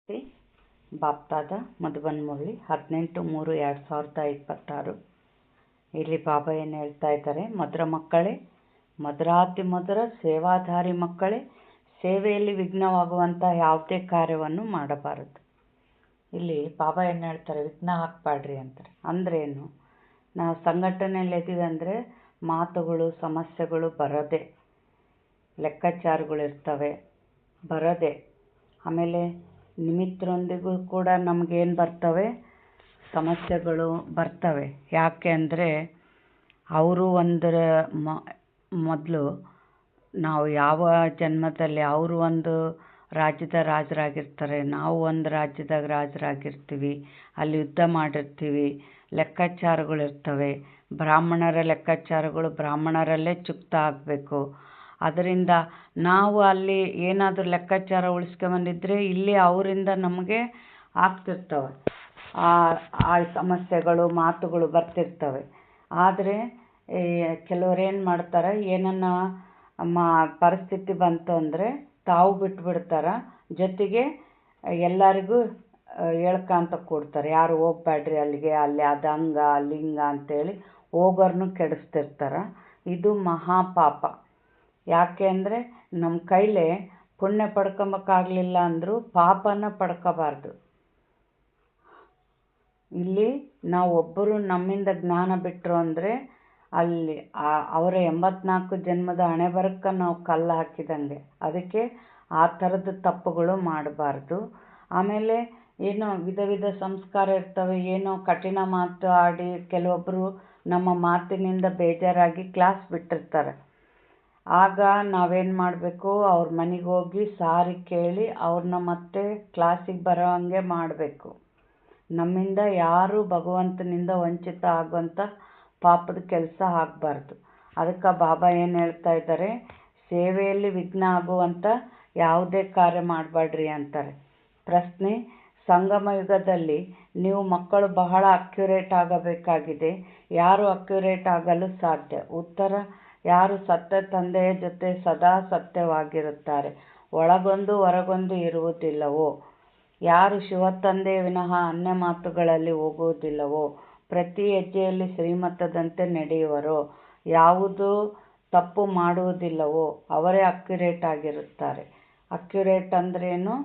ಶ್ರೀ ಬಾಪ್ತಾದ ಮಧುಬನ್ ಮುರಳಿ 18-3-2026. ಇಲ್ಲಿ ಬಾಬಾ ಏನು ಹೇಳ್ತಾ ಇದ್ದಾರೆ? ಮಧುರ ಮಕ್ಕಳೇ, ಮಧುರಾತಿ ಮಧುರ ಸೇವಾಧಾರಿ ಮಕ್ಕಳೇ, ಸೇವೆಯಲ್ಲಿ ವಿಘ್ನವಾಗುವಂಥ ಯಾವುದೇ ಕಾರ್ಯವನ್ನು ಮಾಡಬಾರದು. ಇಲ್ಲಿ ಬಾಬಾ ಏನು ಹೇಳ್ತಾರೆ? ವಿಘ್ನ ಹಾಕಬೇಡ್ರಿ ಅಂತಾರೆ. ಅಂದ್ರೇನು? ನಾವು ಸಂಘಟನೆಯಲ್ಲಿ ಇದ್ದೀವಿ ಅಂದರೆ ಮಾತುಗಳು, ಸಮಸ್ಯೆಗಳು ಬರೋದೆ, ಲೆಕ್ಕಾಚಾರಗಳು ಇರ್ತವೆ ಬರೋದೆ. ಆಮೇಲೆ ನಿಮಿತ್ತರೊಂದಿಗೂ ಕೂಡ ನಮಗೇನು ಬರ್ತವೆ? ಸಮಸ್ಯೆಗಳು ಬರ್ತವೆ. ಯಾಕೆ ಅಂದರೆ ಅವರು ಒಂದರ ಮೊದಲು ನಾವು ಯಾವ ಜನ್ಮದಲ್ಲಿ ಅವರು ಒಂದು ರಾಜ್ಯದ ರಾಜರಾಗಿರ್ತಾರೆ, ನಾವು ಒಂದು ರಾಜ್ಯದಾಗ ರಾಜರಾಗಿರ್ತೀವಿ, ಅಲ್ಲಿ ಯುದ್ಧ ಮಾಡಿರ್ತೀವಿ, ಲೆಕ್ಕಾಚಾರಗಳಿರ್ತವೆ. ಬ್ರಾಹ್ಮಣರ ಲೆಕ್ಕಾಚಾರಗಳು ಬ್ರಾಹ್ಮಣರಲ್ಲೇ ಚುಕ್ತ ಆಗಬೇಕು. ಅದರಿಂದ ನಾವು ಅಲ್ಲಿ ಏನಾದರೂ ಲೆಕ್ಕಾಚಾರ ಉಳಿಸ್ಕೊಂಬಂದಿದ್ರೆ ಇಲ್ಲಿ ಅವರಿಂದ ನಮಗೆ ಆಗ್ತಿರ್ತವೆ. ಆ ಸಮಸ್ಯೆಗಳು, ಮಾತುಗಳು ಬರ್ತಿರ್ತವೆ. ಆದರೆ ಕೆಲವ್ರು ಏನು ಮಾಡ್ತಾರೆ? ಏನನ್ನ ಪರಿಸ್ಥಿತಿ ಬಂತು ಅಂದರೆ ತಾವು ಬಿಟ್ಬಿಡ್ತಾರೆ, ಜೊತೆಗೆ ಎಲ್ಲರಿಗೂ ಹೇಳ್ಕೊಂತ ಕೊಡ್ತಾರೆ, ಯಾರು ಹೋಗ್ಬೇಡ್ರಿ ಅಲ್ಲಿಗೆ, ಅಲ್ಲಿ ಅದು ಹಂಗ ಅಲ್ಲಿ ಹಿಂಗ ಅಂತೇಳಿ ಹೋಗೋರ್ನು ಕೆಡಿಸ್ತಿರ್ತಾರೆ. ಇದು ಮಹಾಪಾಪ. ಯಾಕೆ ಅಂದರೆ ನಮ್ಮ ಕೈಲೇ ಪುಣ್ಯ ಪಡ್ಕೊಬೇಕಾಗಲಿಲ್ಲ ಅಂದರೂ ಪಾಪನ ಪಡ್ಕೋಬಾರ್ದು. ಇಲ್ಲಿ ನಾವು ಒಬ್ಬರು ನಮ್ಮಿಂದ ಜ್ಞಾನ ಬಿಟ್ಟರು ಅಂದರೆ ಅಲ್ಲಿ ಅವರ 84 ಜನ್ಮದ ಹಣೆ ಬರಕ್ಕೆ ನಾವು ಕಲ್ಲು ಹಾಕಿದಂಗೆ. ಅದಕ್ಕೆ ಆ ಥರದ ತಪ್ಪುಗಳು ಮಾಡಬಾರ್ದು. ಆಮೇಲೆ ಏನೋ ವಿಧ ಸಂಸ್ಕಾರ ಇರ್ತವೆ, ಏನೋ ಕಠಿಣ ಮಾತು ಆಡಿ ಕೆಲವೊಬ್ಬರು ನಮ್ಮ ಮಾತಿನಿಂದ ಬೇಜಾರಾಗಿ ಕ್ಲಾಸ್ ಬಿಟ್ಟಿರ್ತಾರೆ. ಆಗ ನಾವೇನು ಮಾಡಬೇಕು? ಅವ್ರ ಮನೆಗೆ ಹೋಗಿ ಸಾರಿ ಕೇಳಿ ಅವ್ರನ್ನ ಮತ್ತೆ ಕ್ಲಾಸಿಗೆ ಬರೋ ಹಂಗೆ ಮಾಡಬೇಕು. ನಮ್ಮಿಂದ ಯಾರೂ ಭಗವಂತನಿಂದ ವಂಚಿತ ಆಗುವಂಥ ಪಾಪದ ಕೆಲಸ ಆಗಬಾರ್ದು. ಅದಕ್ಕೆ ಬಾಬಾ ಏನು ಹೇಳ್ತಾ ಇದ್ದಾರೆ? ಸೇವೆಯಲ್ಲಿ ವಿಘ್ನ ಆಗುವಂಥ ಯಾವುದೇ ಕಾರ್ಯ ಮಾಡಬೇಡ್ರಿ ಅಂತಾರೆ. ಪ್ರಶ್ನೆ: ಸಂಗಮ ಯುಗದಲ್ಲಿ ನೀವು ಮಕ್ಕಳು ಬಹಳ ಅಕ್ಯುರೇಟ್ ಆಗಬೇಕಾಗಿದೆ. ಯಾರು ಅಕ್ಯುರೇಟ್ ಆಗಲು ಸಾಧ್ಯ? ಉತ್ತರ: ಯಾರು ಸತ್ಯ ತಂದೆಯ ಜೊತೆ ಸದಾ ಸತ್ಯವಾಗಿರುತ್ತಾರೆ, ಒಳಗೊಂದು ಹೊರಗೊಂದು ಇರುವುದಿಲ್ಲವೋ, ಯಾರು ಶಿವ ತಂದೆಯ ವಿನಃ ಅನ್ಯ ಮಾತುಗಳಲ್ಲಿ ಹೋಗುವುದಿಲ್ಲವೋ, ಪ್ರತಿ ಹೆಜ್ಜೆಯಲ್ಲಿ ಶ್ರೀಮತದಂತೆ ನಡೆಯುವರೋ, ಯಾವುದು ತಪ್ಪು ಮಾಡುವುದಿಲ್ಲವೋ ಅವರೇ ಅಕ್ಯುರೇಟ್ ಆಗಿರುತ್ತಾರೆ. ಅಕ್ಯುರೇಟ್ ಅಂದ್ರೇನು?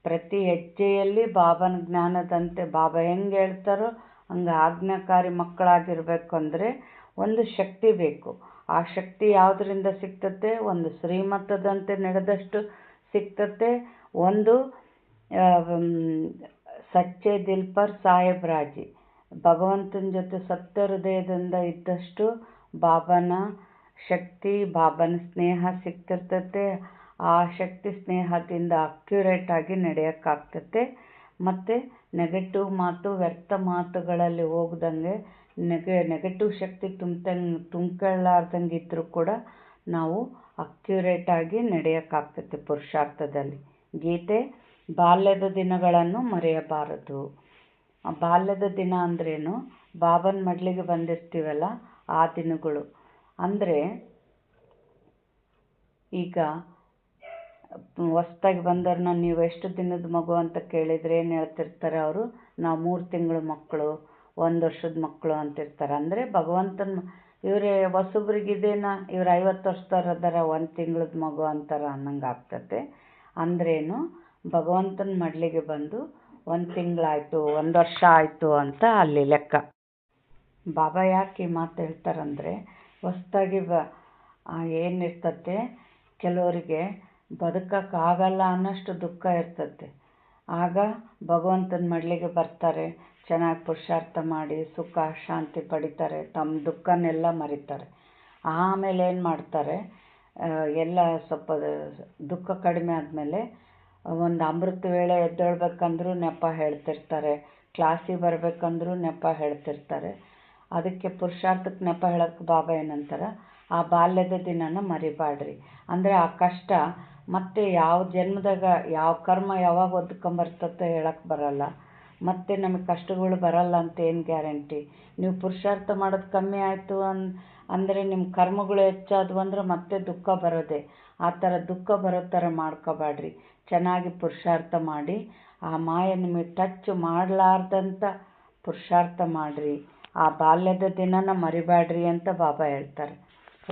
ಪ್ರತಿ ಹೆಜ್ಜೆಯಲ್ಲಿ ಬಾಬನ ಜ್ಞಾನದಂತೆ ಬಾಬಾ ಹೆಂಗೆ ಹೇಳ್ತಾರೋ ಹಂಗೆ ಆಜ್ಞಾಕಾರಿ ಮಕ್ಕಳಾಗಿರ್ಬೇಕು. ಅಂದರೆ ಒಂದು ಶಕ್ತಿ ಬೇಕು. ಆ ಶಕ್ತಿ ಯಾವುದರಿಂದ ಸಿಗ್ತತೆ? ಒಂದು ಶ್ರೀಮತದಂತೆ ನಡೆದಷ್ಟು ಸಿಗ್ತತೆ. ಒಂದು ಸಚ್ಚೆ ದಿಲ್ ಪರ್ ಸಾಹೇಬ್ ರಾಜಿ, ಭಗವಂತನ ಜೊತೆ ಸತ್ಯ ಹೃದಯದಿಂದ ಇದ್ದಷ್ಟು ಬಾಬನ ಶಕ್ತಿ, ಬಾಬನ ಸ್ನೇಹ ಸಿಗ್ತಿರ್ತತೆ. ಆ ಶಕ್ತಿ ಸ್ನೇಹದಿಂದ ಅಕ್ಯುರೇಟ್ ಆಗಿ ನಡೆಯೋಕ್ಕಾಗ್ತತೆ. ಮತ್ತು ನೆಗೆಟಿವ್ ಮಾತು, ವ್ಯರ್ಥ ಮಾತುಗಳಲ್ಲಿ ಹೋಗ್ದಂಗೆ, ನೆಗೆಟಿವ್ ಶಕ್ತಿ ತುಂಬ್ಕೊಳ್ಳಾರ್ದಂಗೆ ಇದ್ದರೂ ಕೂಡ ನಾವು ಅಕ್ಯುರೇಟಾಗಿ ನಡೆಯೋಕ್ಕಾಗ್ತದೆ ಪುರುಷಾರ್ಥದಲ್ಲಿ. ಗೀತೆ: ಬಾಲ್ಯದ ದಿನಗಳನ್ನು ಮರೆಯಬಾರದು. ಬಾಲ್ಯದ ದಿನ ಅಂದ್ರೇನು? ಬಾಬನ ಮಡ್ಲಿಗೆ ಬಂದಿರ್ತೀವಲ್ಲ ಆ ದಿನಗಳು. ಅಂದರೆ ಈಗ ಹೊಸ್ದಾಗಿ ಬಂದವ್ರನ್ನ ನೀವು ಎಷ್ಟು ದಿನದ ಮಗು ಅಂತ ಕೇಳಿದರೆ ಏನು ಹೇಳ್ತಿರ್ತಾರೆ ಅವರು? ನಾವು 3 ತಿಂಗಳ ಮಕ್ಕಳು, 1 ವರ್ಷದ ಮಕ್ಕಳು ಅಂತಿರ್ತಾರೆ. ಅಂದರೆ ಭಗವಂತನ ಇವರೇ ಹೊಸಬ್ರಿಗಿದೇನ ಇವ್ರು 50 ವರ್ಷದವ್ರು ಅದಾರ, 1 ತಿಂಗಳದ ಮಗು ಅಂತಾರೆ ಅನ್ನಂಗೆ ಆಗ್ತತೆ. ಅಂದ್ರೇನು? ಭಗವಂತನ ಮಡ್ಲಿಗೆ ಬಂದು 1 ತಿಂಗಳಾಯಿತು, 1 ವರ್ಷ ಆಯಿತು ಅಂತ ಅಲ್ಲಿ ಲೆಕ್ಕ. ಬಾಬಾ ಯಾಕೆ ಈ ಮಾತು ಹೇಳ್ತಾರಂದರೆ, ಹೊಸ್ದಾಗಿ ಏನಿರ್ತತೆ, ಕೆಲವರಿಗೆ ಬದುಕೋಕ್ಕಾಗಲ್ಲ ಅನ್ನೋಷ್ಟು ದುಃಖ ಇರ್ತತೆ. ಆಗ ಭಗವಂತನ ಮಡ್ಲಿಗೆ ಬರ್ತಾರೆ, ಚೆನ್ನಾಗಿ ಪುರುಷಾರ್ಥ ಮಾಡಿ ಸುಖ ಶಾಂತಿ ಪಡಿತಾರೆ, ತಮ್ಮ ದುಃಖನೆಲ್ಲ ಮರಿತಾರೆ. ಆಮೇಲೆ ಏನು ಮಾಡ್ತಾರೆ? ಎಲ್ಲ ಸ್ವಲ್ಪ ದುಃಖ ಕಡಿಮೆ ಆದಮೇಲೆ ಒಂದು ಅಮೃತ ವೇಳೆ ಎದ್ದೇಳ್ಬೇಕಂದ್ರೂ ನೆಪ ಹೇಳ್ತಿರ್ತಾರೆ, ಕ್ಲಾಸಿಗೆ ಬರಬೇಕಂದ್ರೂ ನೆಪ ಹೇಳ್ತಿರ್ತಾರೆ. ಅದಕ್ಕೆ ಪುರುಷಾರ್ಥಕ್ಕೆ ನೆಪ ಹೇಳೋಕ್ಕೆ ಬಾಬಾ ಏನಂತಾರೆ? ಆ ಬಾಲ್ಯದ ದಿನನ ಮರಿಬೇಡ್ರಿ. ಅಂದರೆ ಆ ಕಷ್ಟ ಮತ್ತು ಯಾವ ಜನ್ಮದಾಗ ಯಾವ ಕರ್ಮ ಯಾವಾಗ ಒದ್ಕೊಂಬರ್ತತೆ ಹೇಳಕ್ಕೆ ಬರಲ್ಲ. ಮತ್ತು ನಮಗೆ ಕಷ್ಟಗಳು ಬರಲ್ಲ ಅಂತ ಏನು ಗ್ಯಾರಂಟಿ? ನೀವು ಪುರುಷಾರ್ಥ ಮಾಡೋದು ಕಮ್ಮಿ ಆಯಿತು ಅಂದರೆ ನಿಮ್ಮ ಕರ್ಮಗಳು ಹೆಚ್ಚಾದವು ಅಂದ್ರೆ ಮತ್ತೆ ದುಃಖ ಬರೋದೆ. ಆ ಥರ ದುಃಖ ಬರೋ ಥರ ಮಾಡ್ಕೋಬೇಡ್ರಿ. ಚೆನ್ನಾಗಿ ಪುರುಷಾರ್ಥ ಮಾಡಿ ಆ ಮಾಯೆ ನಿಮಗೆ ಟಚ್ ಮಾಡಲಾರ್ದಂಥ ಪುರುಷಾರ್ಥ ಮಾಡಿರಿ. ಆ ಬಾಲ್ಯದ ದಿನನ ಮರಿಬೇಡ್ರಿ ಅಂತ ಬಾಬಾ ಹೇಳ್ತಾರೆ.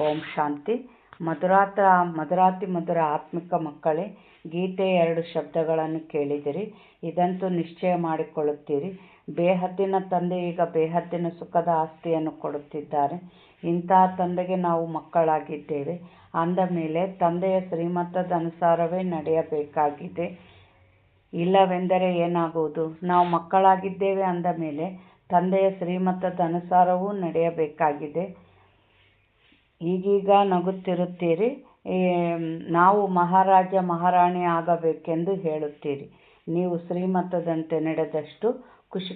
ಓಂ ಶಾಂತಿ. ಮಧುರಾತಿ ಮಧುರ ಆತ್ಮಿಕ ಮಕ್ಕಳೇ, ಗೀತೆಯ 2 ಶಬ್ದಗಳನ್ನು ಕೇಳಿದಿರಿ. ಇದಂತೂ ನಿಶ್ಚಯ ಮಾಡಿಕೊಳ್ಳುತ್ತೀರಿ. ಬೇಹದ್ದಿನ ತಂದೆ ಈಗ ಬೇಹದ್ದಿನ ಸುಖದ ಆಸ್ತಿಯನ್ನು ಕೊಡುತ್ತಿದ್ದಾರೆ. ಇಂತಹ ತಂದೆಗೆ ನಾವು ಮಕ್ಕಳಾಗಿದ್ದೇವೆ. ಅಂದ ಮೇಲೆ ತಂದೆಯ ಶ್ರೀಮತದ ಅನುಸಾರವೇ ನಡೆಯಬೇಕಾಗಿದೆ. ಇಲ್ಲವೆಂದರೆ ಏನಾಗುವುದು? ನಾವು ಮಕ್ಕಳಾಗಿದ್ದೇವೆ ಅಂದ ಮೇಲೆ ತಂದೆಯ ಶ್ರೀಮತದ ಅನುಸಾರವೂ ನಡೆಯಬೇಕಾಗಿದೆ. ಈಗೀಗ ನಗುತ್ತಿರುತ್ತೀರಿ. ನಾವು ಮಹಾರಾಜ ಮಹಾರಾಣಿ ಆಗಬೇಕೆಂದು ಹೇಳುತ್ತೀರಿ. ನೀವು ಶ್ರೀಮತದಂತೆ ನಡೆದಷ್ಟು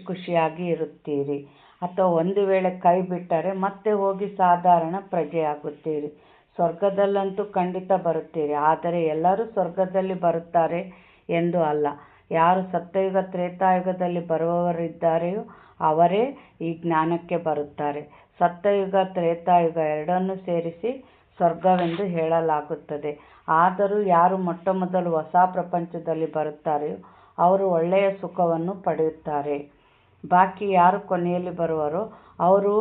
ಖುಷಿಯಾಗಿ ಇರುತ್ತೀರಿ. ಅಥವಾ ಒಂದು ವೇಳೆ ಕೈ ಬಿಟ್ಟರೆ ಮತ್ತೆ ಹೋಗಿ ಸಾಧಾರಣ ಪ್ರಜೆಯಾಗುತ್ತೀರಿ. ಸ್ವರ್ಗದಲ್ಲಂತೂ ಖಂಡಿತ ಬರುತ್ತೀರಿ. ಆದರೆ ಎಲ್ಲರೂ ಸ್ವರ್ಗದಲ್ಲಿ ಬರುತ್ತಾರೆ ಎಂದು ಅಲ್ಲ. ಯಾರು ಸತ್ಯಯುಗ ತ್ರೇತಾಯುಗದಲ್ಲಿ ಬರುವವರಿದ್ದಾರೆಯೋ ಅವರೇ ಈ ಜ್ಞಾನಕ್ಕೆ ಬರುತ್ತಾರೆ. ಸತ್ಯಯುಗ ತ್ರೇತಾಯುಗ ಎರಡನ್ನೂ ಸೇರಿಸಿ ಸ್ವರ್ಗವೆಂದು ಹೇಳಲಾಗುತ್ತದೆ. ಆದರೂ ಯಾರು ಮೊಟ್ಟಮೊದಲು ಹೊಸ ಪ್ರಪಂಚದಲ್ಲಿ ಬರುತ್ತಾರೆಯೋ ಅವರು ಒಳ್ಳೆಯ ಸುಖವನ್ನು ಪಡೆಯುತ್ತಾರೆ. ಬಾಕಿ ಯಾರು ಕೊನೆಯಲ್ಲಿ ಬರುವರೋ ಅವರು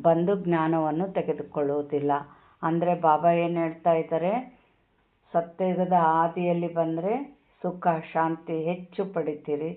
ಬಂದು ಜ್ಞಾನವನ್ನು ತೆಗೆದುಕೊಳ್ಳುವುದಿಲ್ಲ. ಅಂದರೆ ಬಾಬಾ ಏನು ಹೇಳ್ತಾ ಇದ್ದಾರೆ? ಸತ್ಯಯುಗದ ಆದಿಯಲ್ಲಿ ಬಂದರೆ ಸುಖ ಶಾಂತಿ ಹೆಚ್ಚು ಪಡಿತೀರಿ.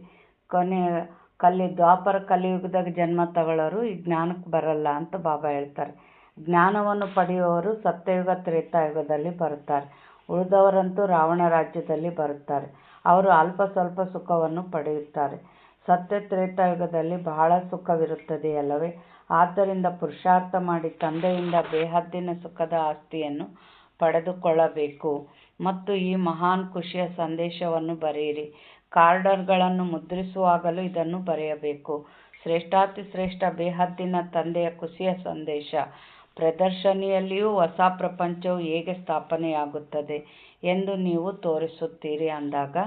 ದ್ವಾಪರ ಕಲಿಯುಗದಾಗ ಜನ್ಮ ತಗೊಳ್ಳೋರು ಈ ಜ್ಞಾನಕ್ಕೆ ಬರಲ್ಲ ಅಂತ ಬಾಬಾ ಹೇಳ್ತಾರೆ. ಜ್ಞಾನವನ್ನು ಪಡೆಯುವವರು ಸತ್ಯಯುಗ ತ್ರೇತಾಯುಗದಲ್ಲಿ ಬರುತ್ತಾರೆ. ಉಳಿದವರಂತೂ ರಾವಣ ರಾಜ್ಯದಲ್ಲಿ ಬರುತ್ತಾರೆ. ಅವರು ಅಲ್ಪ ಸ್ವಲ್ಪ ಸುಖವನ್ನು ಪಡೆಯುತ್ತಾರೆ. ಸತ್ಯ ತ್ರೇತಾಯುಗದಲ್ಲಿ ಬಹಳ ಸುಖವಿರುತ್ತದೆ ಅಲ್ಲವೇ? ಆದ್ದರಿಂದ ಪುರುಷಾರ್ಥ ಮಾಡಿ ತಂದೆಯಿಂದ ಬೇಹದ್ದಿನ ಸುಖದ ಆಸ್ತಿಯನ್ನು ಪಡೆದುಕೊಳ್ಳಬೇಕು. ಮತ್ತು ಈ ಮಹಾನ್ ಖುಷಿಯ ಸಂದೇಶವನ್ನು ಬರೆಯಿರಿ. ಕಾರ್ಡರ್ಗಳನ್ನು ಮುದ್ರಿಸುವಾಗಲೂ ಇದನ್ನು ಬರೆಯಬೇಕು. ಶ್ರೇಷ್ಠಾತಿ ಶ್ರೇಷ್ಠ ಬೇಹದ್ದಿನ ತಂದೆಯ ಖುಷಿಯ ಸಂದೇಶ. ಪ್ರದರ್ಶನಿಯಲ್ಲಿಯೂ ಹೊಸ ಪ್ರಪಂಚವು ಹೇಗೆ ಸ್ಥಾಪನೆಯಾಗುತ್ತದೆ ಎಂದು ನೀವು ತೋರಿಸುತ್ತೀರಿ ಅಂದಾಗ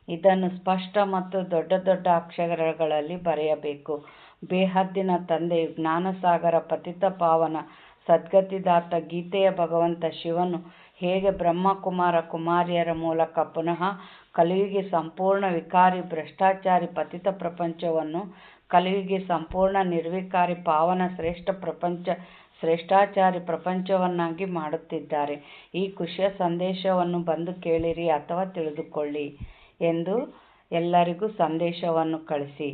ಇದನ್ನು ಸ್ಪಷ್ಟ ಮತ್ತು ದೊಡ್ಡ ದೊಡ್ಡ ಅಕ್ಷರಗಳಲ್ಲಿ ಬರೆಯಬೇಕು. ಬೇಹದ್ದಿನ ತಂದೆಯು ಜ್ಞಾನಸಾಗರ ಪತಿತ ಪಾವನ ಸದ್ಗತಿದಾತ ಗೀತೆಯ ಭಗವಂತ ಶಿವನು ಹೇಗೆ ಬ್ರಹ್ಮಕುಮಾರ ಕುಮಾರಿಯರ ಮೂಲಕ ಪುನಃ ಕಲಿಯುಗಿ ಸಂಪೂರ್ಣ ವಿಕಾರಿ ಭ್ರಷ್ಟಾಚಾರಿ ಪತಿತ ಪ್ರಪಂಚವನ್ನು ಕಲಿಯುಗಿ ಸಂಪೂರ್ಣ ನಿರ್ವಿಕಾರಿ ಪಾವನ ಶ್ರೇಷ್ಠಾಚಾರಿ ಪ್ರಪಂಚವನ್ನಾಗಿ ಮಾಡುತ್ತಿದ್ದಾರೆ. ಈ ಖುಷಿಯ ಸಂದೇಶವನ್ನು ಬಂದು ಕೇಳಿರಿ ಅಥವಾ ತಿಳಿದುಕೊಳ್ಳಿ ಎಂದು ಎಲ್ಲರಿಗೂ ಸಂದೇಶವನ್ನು ಕಳಿಸಿ.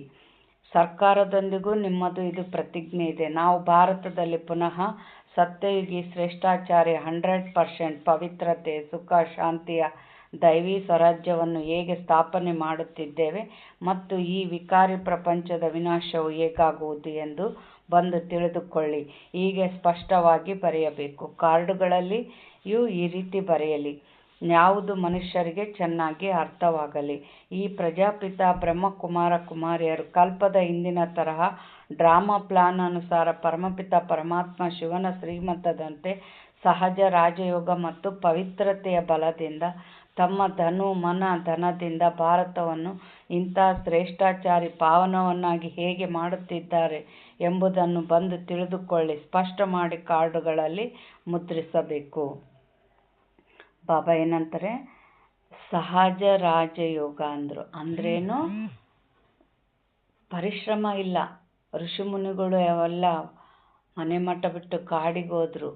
ಸರ್ಕಾರದೊಂದಿಗೂ ನಿಮ್ಮದು ಇದು ಪ್ರತಿಜ್ಞೆ ಇದೆ. ನಾವು ಭಾರತದಲ್ಲಿ ಪುನಃ ಸತ್ಯಯುಗಿ ಶ್ರೇಷ್ಠಾಚಾರ್ಯ 100% ಪವಿತ್ರತೆ ಸುಖ ಶಾಂತಿಯ ದೈವಿ ಸ್ವರಾಜ್ಯವನ್ನು ಹೇಗೆ ಸ್ಥಾಪನೆ ಮಾಡುತ್ತಿದ್ದೇವೆ ಮತ್ತು ಈ ವಿಕಾರಿ ಪ್ರಪಂಚದ ವಿನಾಶವು ಹೇಗಾಗುವುದು ಎಂದು ಬಂದು ತಿಳಿದುಕೊಳ್ಳಿ. ಹೀಗೆ ಸ್ಪಷ್ಟವಾಗಿ ಬರೆಯಬೇಕು. ಕಾರ್ಡುಗಳಲ್ಲಿಯೂ ಈ ರೀತಿ ಬರೆಯಲಿ. ಯಾವುದು ಮನುಷ್ಯರಿಗೆ ಚೆನ್ನಾಗಿ ಅರ್ಥವಾಗಲಿ. ಈ ಪ್ರಜಾಪಿತ ಬ್ರಹ್ಮಕುಮಾರ ಕುಮಾರಿಯರು ಕಲ್ಪದ ಹಿಂದಿನ ತರಹ ಡ್ರಾಮಾ ಪ್ಲಾನ್ ಅನುಸಾರ ಪರಮಪಿತ ಪರಮಾತ್ಮ ಶಿವನ ಶ್ರೀಮತದಂತೆ ಸಹಜ ರಾಜಯೋಗ ಮತ್ತು ಪವಿತ್ರತೆಯ ಬಲದಿಂದ ತಮ್ಮ ಮನ ಧನದಿಂದ ಭಾರತವನ್ನು ಇಂತಹ ಶ್ರೇಷ್ಠಾಚಾರಿ ಪಾವನವನ್ನಾಗಿ ಹೇಗೆ ಮಾಡುತ್ತಿದ್ದಾರೆ ಎಂಬುದನ್ನು ಬಂದು ತಿಳಿದುಕೊಳ್ಳಿ. ಸ್ಪಷ್ಟ ಮಾಡಿ ಕಾರ್ಡುಗಳಲ್ಲಿ ಮುದ್ರಿಸಬೇಕು. ಬಾಬಾ ಏನಂತಾರೆ? ಸಹಜ ರಾಜಯೋಗ ಅಂದ್ರೇನು? ಪರಿಶ್ರಮ ಇಲ್ಲ. ಋಷಿಮುನಿಗಳು ಅವೆಲ್ಲ ಮನೆ ಮಠ ಬಿಟ್ಟು ಕಾಡಿಗೆ ಹೋದ್ರು,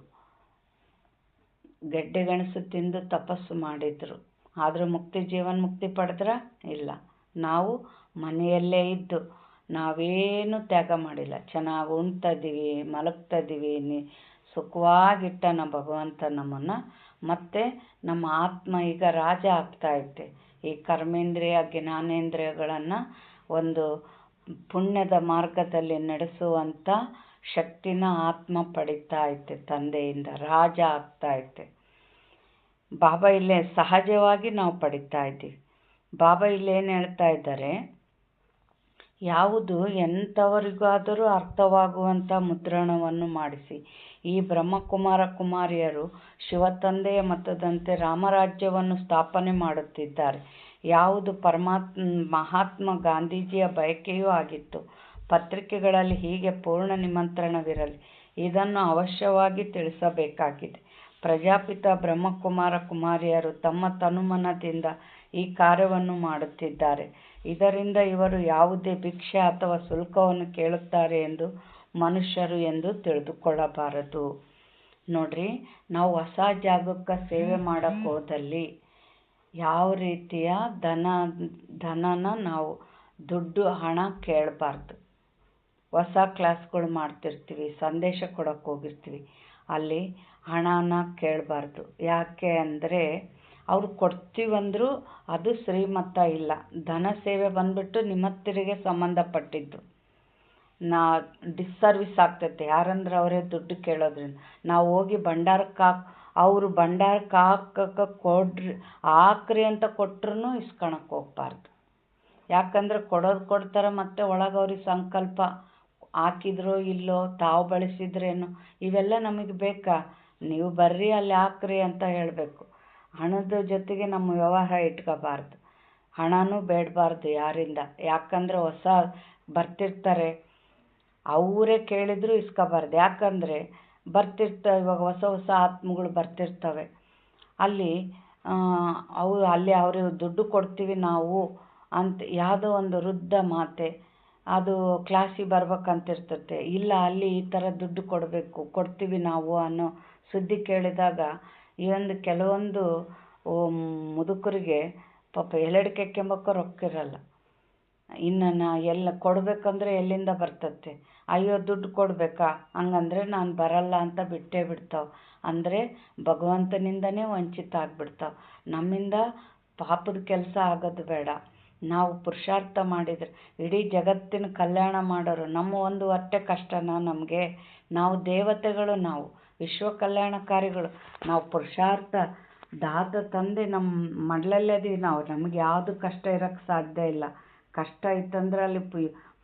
ಗೆಡ್ಡೆ ಗೆಣಸು ತಿಂದು ತಪಸ್ಸು ಮಾಡಿದ್ರು. ಆದರೂ ಜೀವನ್ಮುಕ್ತಿ ಪಡೆದ್ರ? ಇಲ್ಲ. ನಾವು ಮನೆಯಲ್ಲೇ ಇದ್ದು ನಾವೇನು ತ್ಯಾಗ ಮಾಡಿಲ್ಲ. ಚೆನ್ನಾಗಿ ಉಣ್ತಿದ್ದೀವಿ, ಮಲಗ್ತಿದ್ದೀವಿ. ಸುಖವಾಗಿಟ್ಟನ ಭಗವಂತ ನಮ್ಮನ್ನು. ಮತ್ತು ನಮ್ಮ ಆತ್ಮ ಈಗ ರಾಜ ಆಗ್ತಾ ಐತೆ. ಈ ಕರ್ಮೇಂದ್ರಿಯ ಜ್ಞಾನೇಂದ್ರಿಯಗಳನ್ನು ಒಂದು ಪುಣ್ಯದ ಮಾರ್ಗದಲ್ಲಿ ನಡೆಸುವಂಥ ಶಕ್ತಿನ ಆತ್ಮ ಪಡಿತಾ ಐತೆ. ತಂದೆಯಿಂದ ರಾಜ ಆಗ್ತಾ ಐತೆ. ಬಾಬಾ ಇಲ್ಲೇ ಸಹಜವಾಗಿ ನಾವು ಪಡಿತಾ ಇದ್ದೀವಿ. ಬಾಬಾ ಇಲ್ಲೇನು ಹೇಳ್ತಾ ಇದ್ದಾರೆ? ಯಾವುದು ಎಂಥವರಿಗಾದರೂ ಅರ್ಥವಾಗುವಂಥ ಮುದ್ರಣವನ್ನು ಮಾಡಿಸಿ. ಈ ಬ್ರಹ್ಮಕುಮಾರ ಕುಮಾರಿಯರು ಶಿವತಂದೆಯ ಮತದಂತೆ ರಾಮರಾಜ್ಯವನ್ನು ಸ್ಥಾಪನೆ ಮಾಡುತ್ತಿದ್ದಾರೆ. ಯಾವುದು ಮಹಾತ್ಮ ಗಾಂಧೀಜಿಯ ಬಯಕೆಯೂ ಆಗಿತ್ತು. ಪತ್ರಿಕೆಗಳಲ್ಲಿ ಹೀಗೆ ಪೂರ್ಣ ನಿಮಂತ್ರಣವಿರಲಿ. ಇದನ್ನು ಅವಶ್ಯವಾಗಿ ತಿಳಿಸಬೇಕಾಗಿದೆ. ಪ್ರಜಾಪಿತ ಬ್ರಹ್ಮಕುಮಾರ ಕುಮಾರಿಯರು ತಮ್ಮ ತನುಮನದಿಂದ ಈ ಕಾರ್ಯವನ್ನು ಮಾಡುತ್ತಿದ್ದಾರೆ. ಇದರಿಂದ ಇವರು ಯಾವುದೇ ಭಿಕ್ಷೆ ಅಥವಾ ಶುಲ್ಕವನ್ನು ಕೇಳುತ್ತಾರೆ ಎಂದು ಮನುಷ್ಯರು ಎಂದು ತಿಳಿದುಕೊಳ್ಳಬಾರದು. ನೋಡ್ರಿ, ನಾವು ಹೊಸ ಜಾಗಕ್ಕೆ ಸೇವೆ ಮಾಡಕ್ಕೆ ಹೋದಲ್ಲಿ ಯಾವ ರೀತಿಯ ಧನನ ನಾವು ದುಡ್ಡು ಹಣ ಕೇಳಬಾರ್ದು. ಹೊಸ ಕ್ಲಾಸ್ಗಳು ಮಾಡ್ತಿರ್ತೀವಿ, ಸಂದೇಶ ಕೊಡೋಕ್ಕೆ ಹೋಗಿರ್ತೀವಿ, ಅಲ್ಲಿ ಹಣನ ಕೇಳಬಾರ್ದು. ಯಾಕೆ ಅಂದರೆ ಅವ್ರು ಕೊಡ್ತೀವಂದ್ರೂ ಅದು ಶ್ರೀಮಂತ ಇಲ್ಲ. ಧನ ಸೇವೆ ಬಂದ್ಬಿಟ್ಟು ನಿಮ್ಮತ್ತಿರಿಗೆ ಸಂಬಂಧಪಟ್ಟಿದ್ದು. ಡಿಸ್ಸರ್ವಿಸ್ ಆಗ್ತೈತೆ. ಯಾರಂದ್ರೆ ಅವರೇ ದುಡ್ಡು ಕೇಳೋದ್ರಿಂದ ನಾವು ಹೋಗಿ ಅವರು ಭಂಡಾರಕ್ಕೆ ಹಾಕ್ರಿ ಅಂತ ಕೊಟ್ರೂ ಇಸ್ಕೊಳಕ್ಕೆ ಹೋಗ್ಬಾರ್ದು. ಯಾಕಂದರೆ ಕೊಡ್ತಾರೆ, ಮತ್ತು ಒಳಗೆ ಅವ್ರಿಗೆ ಸಂಕಲ್ಪ ಹಾಕಿದ್ರೋ ಇಲ್ಲೋ, ತಾವು ಬಳಸಿದ್ರೇನು, ಇವೆಲ್ಲ ನಮಗೆ ಬೇಕಾ? ನೀವು ಬರ್ರಿ ಅಲ್ಲಿ ಹಾಕ್ರಿ ಅಂತ ಹೇಳಬೇಕು. ಹಣದ ಜೊತೆಗೆ ನಮ್ಮ ವ್ಯವಹಾರ ಇಟ್ಕೋಬಾರ್ದು. ಹಣನೂ ಬೇಡಬಾರ್ದು ಯಾರಿಂದ. ಯಾಕಂದರೆ ಹೊಸ ಬರ್ತಿರ್ತಾರೆ, ಅವರೇ ಕೇಳಿದ್ರು ಇಸ್ಕೋಬಾರ್ದು. ಯಾಕಂದರೆ ಇವಾಗ ಹೊಸ ಹೊಸ ಆತ್ಮಗಳು ಬರ್ತಿರ್ತವೆ. ಅಲ್ಲಿ ಅವ್ರಿಗೆ ದುಡ್ಡು ಕೊಡ್ತೀವಿ ನಾವು ಅಂತ ಯಾವುದೋ ಒಂದು ವೃದ್ಧ ಮಾತೆ ಅದು ಕ್ಲಾಸಿಗೆ ಬರ್ಬೇಕಂತಿರ್ತೈತೆ. ಇಲ್ಲ, ಅಲ್ಲಿ ಈ ಥರ ದುಡ್ಡು ಕೊಡ್ತೀವಿ ನಾವು ಅನ್ನೋ ಸುದ್ದಿ ಕೇಳಿದಾಗ ಕೆಲವೊಂದು ಮುದುಕರಿಗೆ ಪಾಪ ಎಲೆಡ್ಕೆಂಬಕ್ಕೆ ರೊಕ್ಕ ಇರಲ್ಲ. ಇನ್ನು ಎಲ್ಲ ಕೊಡಬೇಕಂದ್ರೆ ಎಲ್ಲಿಂದ ಬರ್ತತೆ? ಅಯ್ಯೋ ದುಡ್ಡು ಕೊಡಬೇಕಾ, ಹಂಗಂದ್ರೆ ನಾನು ಬರಲ್ಲ ಅಂತ ಬಿಟ್ಟೇ ಬಿಡ್ತಾವೆ. ಅಂದರೆ ಭಗವಂತನಿಂದನೇ ವಂಚಿತ ಆಗಿಬಿಡ್ತಾವೆ. ನಮ್ಮಿಂದ ಪಾಪದ ಕೆಲಸ ಆಗೋದು ಬೇಡ. ನಾವು ಪುರುಷಾರ್ಥ ಮಾಡಿದರೆ ಇಡೀ ಜಗತ್ತಿನ ಕಲ್ಯಾಣ ಮಾಡೋರು. ನಮ್ಮ ಒಂದು ಹೊಟ್ಟೆ ಕಷ್ಟನ ನಮಗೆ? ನಾವು ದೇವತೆಗಳು, ನಾವು ವಿಶ್ವ ಕಲ್ಯಾಣಕಾರಿಗಳು. ನಾವು ಪುರುಷಾರ್ಥ ದಾತ ತಂದೆ ನಮ್ಮ ಮಡ್ಲಲ್ಲೇ ಅದೀವಿ ನಾವು. ನಮಗೆ ಯಾವುದು ಕಷ್ಟ ಇರೋಕ್ಕೆ ಸಾಧ್ಯ ಇಲ್ಲ. ಕಷ್ಟ ಇತ್ತಂದ್ರೆ ಅಲ್ಲಿ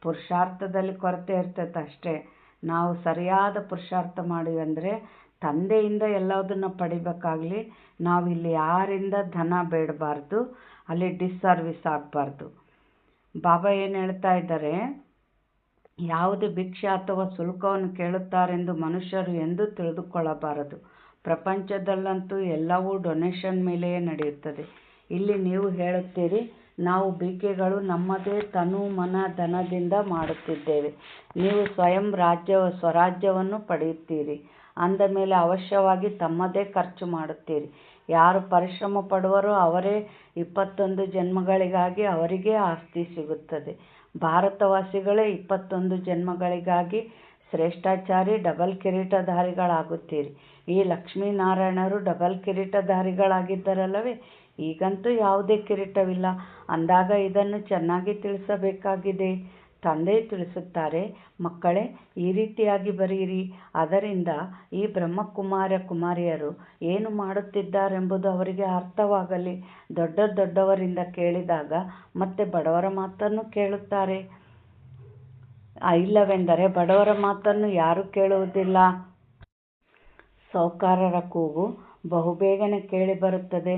ಪುರುಷಾರ್ಥದಲ್ಲಿ ಕೊರತೆ ಇರ್ತೈತೆ ಅಷ್ಟೇ. ನಾವು ಸರಿಯಾದ ಪುರುಷಾರ್ಥ ಮಾಡಿವಿ ಅಂದರೆ ತಂದೆಯಿಂದ ಎಲ್ಲದನ್ನು ಪಡಿಬೇಕಾಗಲಿ. ನಾವಿಲ್ಲಿ ಯಾರಿಂದ ಧನ ಬೇಡಬಾರ್ದು, ಅಲ್ಲಿ ಡಿಸ್ಸರ್ವಿಸ್ ಆಗಬಾರ್ದು. ಬಾಬಾ ಏನು ಹೇಳ್ತಾ ಇದ್ದಾರೆ, ಯಾವುದೇ ಭಿಕ್ಷೆ ಅಥವಾ ಶುಲ್ಕವನ್ನು ಕೇಳುತ್ತಾರೆಂದು ಮನುಷ್ಯರು ಎಂದು ತಿಳಿದುಕೊಳ್ಳಬಾರದು. ಪ್ರಪಂಚದಲ್ಲಂತೂ ಎಲ್ಲವೂ ಡೊನೇಷನ್ ಮೇಲೆಯೇ ನಡೆಯುತ್ತದೆ. ಇಲ್ಲಿ ನೀವು ಹೇಳುತ್ತೀರಿ, ನಾವು ಬಿಕೆಗಳು ನಮ್ಮದೇ ತನು ಮನ ಧನದಿಂದ ಮಾಡುತ್ತಿದ್ದೇವೆ. ನೀವು ಸ್ವಯಂ ಸ್ವರಾಜ್ಯವನ್ನು ಪಡೆಯುತ್ತೀರಿ ಅಂದ ಮೇಲೆ ಅವಶ್ಯವಾಗಿ ತಮ್ಮದೇ ಖರ್ಚು ಮಾಡುತ್ತೀರಿ. ಯಾರು ಪರಿಶ್ರಮ ಪಡುವರೋ ಅವರೇ 21 ಜನ್ಮಗಳಿಗಾಗಿ ಅವರಿಗೆ ಆಸ್ತಿ ಸಿಗುತ್ತದೆ. ಭಾರತವಾಸಿಗಳೇ 21 ಜನ್ಮಗಳಿಗಾಗಿ ಶ್ರೇಷ್ಠಾಚಾರಿ ಡಬಲ್ ಕಿರೀಟಧಾರಿಗಳಾಗುತ್ತೀರಿ. ಈ ಲಕ್ಷ್ಮೀನಾರಾಯಣರು ಡಬಲ್ ಕಿರೀಟಧಾರಿಗಳಾಗಿದ್ದರಲ್ಲವೇ? ಈಗಂತೂ ಯಾವುದೇ ಕಿರೀಟವಿಲ್ಲ ಅಂದಾಗ ಇದನ್ನು ಚೆನ್ನಾಗಿ ತಿಳಿಸಬೇಕಾಗಿದೆ. ತಂದೆ ತಿಳಿಸುತ್ತಾರೆ, ಮಕ್ಕಳೇ, ಈ ರೀತಿಯಾಗಿ ಬರೆಯಿರಿ. ಅದರಿಂದ ಈ ಕುಮಾರಿಯರು ಏನು ಮಾಡುತ್ತಿದ್ದಾರೆಂಬುದು ಅವರಿಗೆ ಅರ್ಥವಾಗಲಿ. ದೊಡ್ಡವರಿಂದ ಕೇಳಿದಾಗ ಮತ್ತೆ ಬಡವರ ಮಾತನ್ನು ಕೇಳುತ್ತಾರೆ. ಇಲ್ಲವೆಂದರೆ ಬಡವರ ಮಾತನ್ನು ಯಾರೂ ಕೇಳುವುದಿಲ್ಲ. ಸಾಹುಕಾರರ ಕೂಗು ಬಹುಬೇಗನೆ ಕೇಳಿಬರುತ್ತದೆ.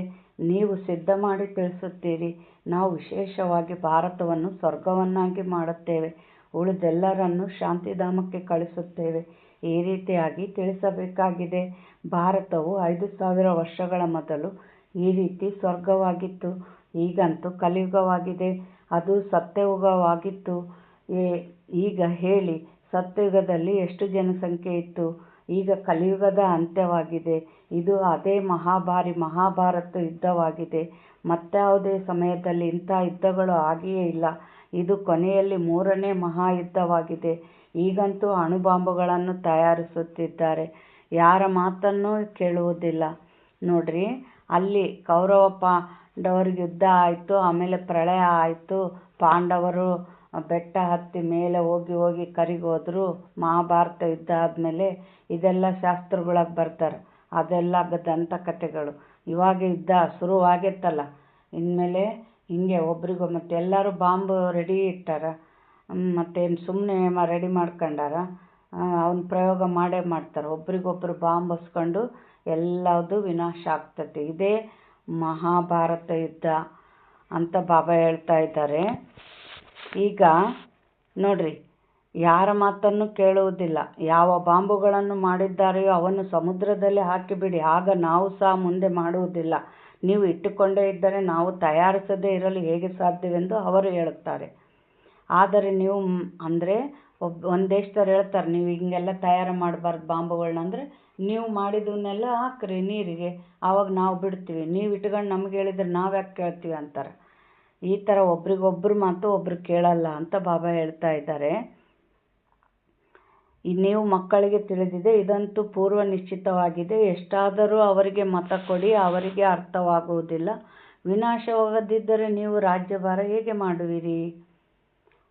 ನೀವು ಸಿದ್ಧ ಮಾಡಿ ತಿಳಿಸುತ್ತೀರಿ, ನಾವು ವಿಶೇಷವಾಗಿ ಭಾರತವನ್ನು ಸ್ವರ್ಗವನ್ನಾಗಿ ಮಾಡುತ್ತೇವೆ, ಉಳಿದೆಲ್ಲರನ್ನು ಶಾಂತಿಧಾಮಕ್ಕೆ ಕಳಿಸುತ್ತೇವೆ. ಈ ರೀತಿಯಾಗಿ ತಿಳಿಸಬೇಕಾಗಿದೆ. ಭಾರತವು 5000 ವರ್ಷಗಳ ಮೊದಲು ಈ ರೀತಿ ಸ್ವರ್ಗವಾಗಿತ್ತು. ಈಗಂತೂ ಕಲಿಯುಗವಾಗಿದೆ. ಅದು ಸತ್ಯಯುಗವಾಗಿತ್ತು. ಈಗ ಹೇಳಿ, ಸತ್ಯಯುಗದಲ್ಲಿ ಎಷ್ಟು ಜನಸಂಖ್ಯೆ ಇತ್ತು? ಈಗ ಕಲಿಯುಗದ ಅಂತ್ಯವಾಗಿದೆ. ಇದು ಅದೇ ಮಹಾಭಾರತ ಯುದ್ಧವಾಗಿದೆ. ಮತ್ಯಾವುದೇ ಸಮಯದಲ್ಲಿ ಇಂಥ ಯುದ್ಧಗಳು ಆಗಿಯೇ ಇಲ್ಲ. ಇದು ಕೊನೆಯಲ್ಲಿ 3ನೇ ಮಹಾಯುದ್ಧವಾಗಿದೆ. ಈಗಂತೂ ಅಣುಬಾಂಬುಗಳನ್ನು ತಯಾರಿಸುತ್ತಿದ್ದಾರೆ. ಯಾರ ಮಾತನ್ನೂ ಕೇಳುವುದಿಲ್ಲ. ನೋಡ್ರಿ, ಅಲ್ಲಿ ಕೌರವ ಪಾಂಡವರಿಗೆ ಯುದ್ಧ ಆಯಿತು. ಆಮೇಲೆ ಪ್ರಳಯ ಆಯಿತು. ಪಾಂಡವರು ಬೆಟ್ಟ ಹತ್ತಿ ಮೇಲೆ ಹೋಗಿ ಕರಿಗೋದ್ರು. ಮಹಾಭಾರತ ಯುದ್ಧ ಆದಮೇಲೆ ಇದೆಲ್ಲ ಶಾಸ್ತ್ರಗಳಿಗೆ ಬರ್ತಾರೆ. ಅದೆಲ್ಲ ದಂತಕಥೆಗಳು. ಇವಾಗ ಯುದ್ಧ ಶುರುವಾಗೈತಲ್ಲ, ಇನ್ಮೇಲೆ ಹಿಂಗೆ ಒಬ್ರಿಗೂ ಮತ್ತೆ ಎಲ್ಲರೂ ಬಾಂಬ್ ರೆಡಿ ಇಟ್ಟಾರ. ಮತ್ತೇನು ಸುಮ್ಮನೆ ರೆಡಿ ಮಾಡ್ಕೊಂಡಾರ? ಅವನ್ನ ಪ್ರಯೋಗ ಮಾಡ್ತಾರೆ. ಒಬ್ರಿಗೊಬ್ರು ಬಾಂಬ್ ಹಸ್ಕೊಂಡು ಎಲ್ಲದು ವಿನಾಶ ಆಗ್ತೈತಿ. ಇದೇ ಮಹಾಭಾರತ ಯುದ್ಧ ಅಂತ ಬಾಬಾ ಹೇಳ್ತಾ ಇದ್ದಾರೆ. ಈಗ ನೋಡ್ರಿ, ಯಾರ ಮಾತನ್ನು ಕೇಳುವುದಿಲ್ಲ. ಯಾವ ಬಾಂಬುಗಳನ್ನು ಮಾಡಿದ್ದಾರೆಯೋ ಅವನ್ನು ಸಮುದ್ರದಲ್ಲಿ ಹಾಕಿಬಿಡಿ. ಆಗ ನಾವು ಸಹ ಮುಂದೆ ಮಾಡುವುದಿಲ್ಲ. ನೀವು ಇಟ್ಟುಕೊಂಡೇ ಇದ್ದರೆ ನಾವು ತಯಾರಿಸದೇ ಇರಲು ಹೇಗೆ ಸಾಧ್ಯವೆಂದು ಅವರು ಹೇಳುತ್ತಾರೆ. ಆದರೆ ನೀವು ಅಂದರೆ ಒಂದು ದೇಶದವ್ರು ಹೇಳ್ತಾರೆ, ನೀವು ಹಿಂಗೆಲ್ಲ ತಯಾರು ಮಾಡಬಾರ್ದು ಬಾಂಬುಗಳನ್ನ. ಅಂದರೆ ನೀವು ಮಾಡಿದವನ್ನೆಲ್ಲ ಹಾಕ್ರಿ ನೀರಿಗೆ, ಆವಾಗ ನಾವು ಬಿಡ್ತೀವಿ. ನೀವು ಇಟ್ಕೊಂಡು ನಮ್ಗೆ ಹೇಳಿದ್ರೆ ನಾವು ಯಾಕೆ ಕೇಳ್ತೀವಿ ಅಂತಾರೆ. ಈ ಥರ ಒಬ್ರಿಗೊಬ್ರು ಮಾತು ಒಬ್ರು ಕೇಳಲ್ಲ ಅಂತ ಬಾಬಾ ಹೇಳ್ತಾ ಇದ್ದಾರೆ. ನೀವು ಮಕ್ಕಳಿಗೆ ತಿಳಿದಿದೆ, ಇದಂತೂ ಪೂರ್ವ ನಿಶ್ಚಿತವಾಗಿದೆ. ಎಷ್ಟಾದರೂ ಅವರಿಗೆ ಮತ ಕೊಡಿ, ಅವರಿಗೆ ಅರ್ಥವಾಗುವುದಿಲ್ಲ. ವಿನಾಶವಾಗದಿದ್ದರೆ ನೀವು ರಾಜ್ಯಭಾರ ಹೇಗೆ ಮಾಡುವಿರಿ?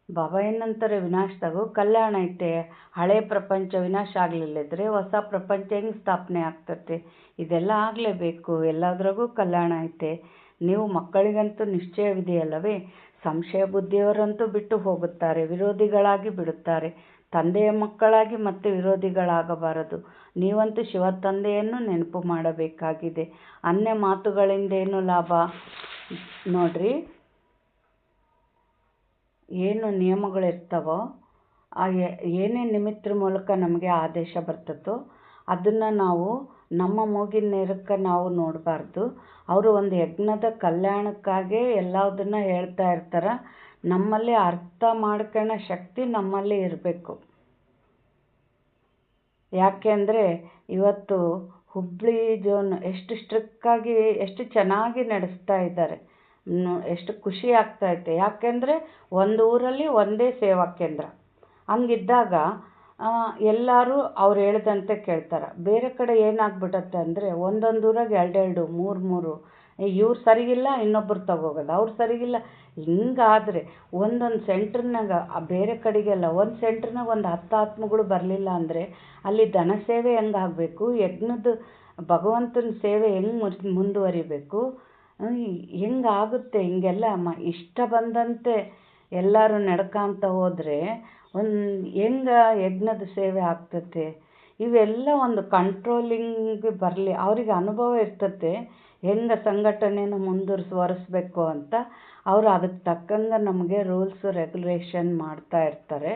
ಬಾಬಾ ಏನಂತಾರೆ, ವಿನಾಶದಾಗೂ ಕಲ್ಯಾಣ ಐತೆ. ಹಳೆ ಪ್ರಪಂಚ ವಿನಾಶ ಆಗಲಿಲ್ಲದ್ರೆ ಹೊಸ ಪ್ರಪಂಚ ಹೆಂಗೆ ಸ್ಥಾಪನೆ ಆಗ್ತತೆ? ಇದೆಲ್ಲ ಆಗಲೇಬೇಕು. ಎಲ್ಲದ್ರಾಗೂ ಕಲ್ಯಾಣ ಐತೆ. ನೀವು ಮಕ್ಕಳಿಗಂತೂ ನಿಶ್ಚಯವಿದೆಯಲ್ಲವೇ? ಸಂಶಯ ಬುದ್ಧಿಯವರಂತೂ ಬಿಟ್ಟು ಹೋಗುತ್ತಾರೆ, ವಿರೋಧಿಗಳಾಗಿ ಬಿಡುತ್ತಾರೆ. ತಂದೆಯ ಮಕ್ಕಳಾಗಿ ಮತ್ತೆ ವಿರೋಧಿಗಳಾಗಬಾರದು. ನೀವಂತೂ ಶಿವ ತಂದೆಯನ್ನು ನೆನಪು ಮಾಡಬೇಕಾಗಿದೆ. ಅನ್ಯ ಮಾತುಗಳಿಂದೇನು ಲಾಭ? ನೋಡ್ರಿ, ಏನು ನಿಯಮಗಳಿರ್ತಾವೋ, ಆ ಏನೇ ನಿಮಿತ್ತರ ಮೂಲಕ ನಮಗೆ ಆದೇಶ ಬರ್ತತೋ ಅದನ್ನು ನಾವು ನಮ್ಮ ಮೂಗಿನ ನೇರಕ್ಕೆ ನಾವು ನೋಡಬಾರ್ದು. ಅವರು ಒಂದು ಯಜ್ಞದ ಕಲ್ಯಾಣಕ್ಕಾಗೇ ಎಲ್ಲದನ್ನ ಹೇಳ್ತಾ ಇರ್ತಾರೆ. ನಮ್ಮಲ್ಲಿ ಅರ್ಥ ಮಾಡ್ಕೊಳ್ಳೋ ಶಕ್ತಿ ನಮ್ಮಲ್ಲಿ ಇರಬೇಕು. ಯಾಕೆಂದರೆ ಇವತ್ತು ಹುಬ್ಬಳ್ಳಿ ಝೋನ್ ಎಷ್ಟು ಸ್ಟ್ರಿಕ್ಟಾಗಿ ಎಷ್ಟು ಚೆನ್ನಾಗಿ ನಡೆಸ್ತಾ ಇದ್ದಾರೆ. ಎಷ್ಟು ಖುಷಿ ಆಗ್ತೈತೆ. ಯಾಕೆಂದರೆ ಒಂದು ಊರಲ್ಲಿ ಒಂದೇ ಸೇವಾ ಕೇಂದ್ರ. ಹಂಗಿದ್ದಾಗ ಎಲ್ಲರೂ ಅವ್ರು ಹೇಳ್ದಂತೆ ಕೇಳ್ತಾರೆ. ಬೇರೆ ಕಡೆ ಏನಾಗ್ಬಿಟ್ಟತ್ತೆ ಅಂದರೆ ಒಂದೊಂದು ಊರಾಗ ಎರಡೆರಡು ಮೂರು ಇವ್ರು ಸರಿಗಿಲ್ಲ ಇನ್ನೊಬ್ರು ತಗೋಗೋದು, ಅವ್ರು ಸರಿಗಿಲ್ಲ. ಹಿಂಗಾದರೆ ಒಂದೊಂದು ಸೆಂಟ್ರ್ನಾಗ ಬೇರೆ ಕಡೆಗೆಲ್ಲ ಒಂದು ಸೆಂಟ್ರ್ನಾಗ ಒಂದು 10 ಆತ್ಮಗಳು ಬರಲಿಲ್ಲ ಅಂದರೆ ಅಲ್ಲಿ ಧನ ಸೇವೆ ಹೆಂಗಾಗಬೇಕು? ಯಜ್ಞದ ಭಗವಂತನ ಸೇವೆ ಹೆಂಗೆ ಮುಂದುವರಿಬೇಕು? ಹೆಂಗಾಗುತ್ತೆ? ಹಿಂಗೆಲ್ಲ ಇಷ್ಟ ಬಂದಂತೆ ಎಲ್ಲರೂ ನಡ್ಕೊಂತ ಹೋದರೆ ಹೆಂಗೆ ಯಜ್ಞದ ಸೇವೆ ಆಗ್ತತೆ? ಇವೆಲ್ಲ ಒಂದು ಕಂಟ್ರೋಲಿಂಗ್ ಬರಲಿ. ಅವ್ರಿಗೆ ಅನುಭವ ಇರ್ತತೆ ಹೆಂಗೆ ಸಂಘಟನೆಯನ್ನು ಮುಂದುವರಿಸ್ಬೇಕು ಅಂತ. ಅವರು ಅದಕ್ಕೆ ತಕ್ಕಂಗೆ ನಮಗೆ ರೂಲ್ಸ್ ರೆಗ್ಯುಲೇಷನ್ ಮಾಡ್ತಾ ಇರ್ತಾರೆ.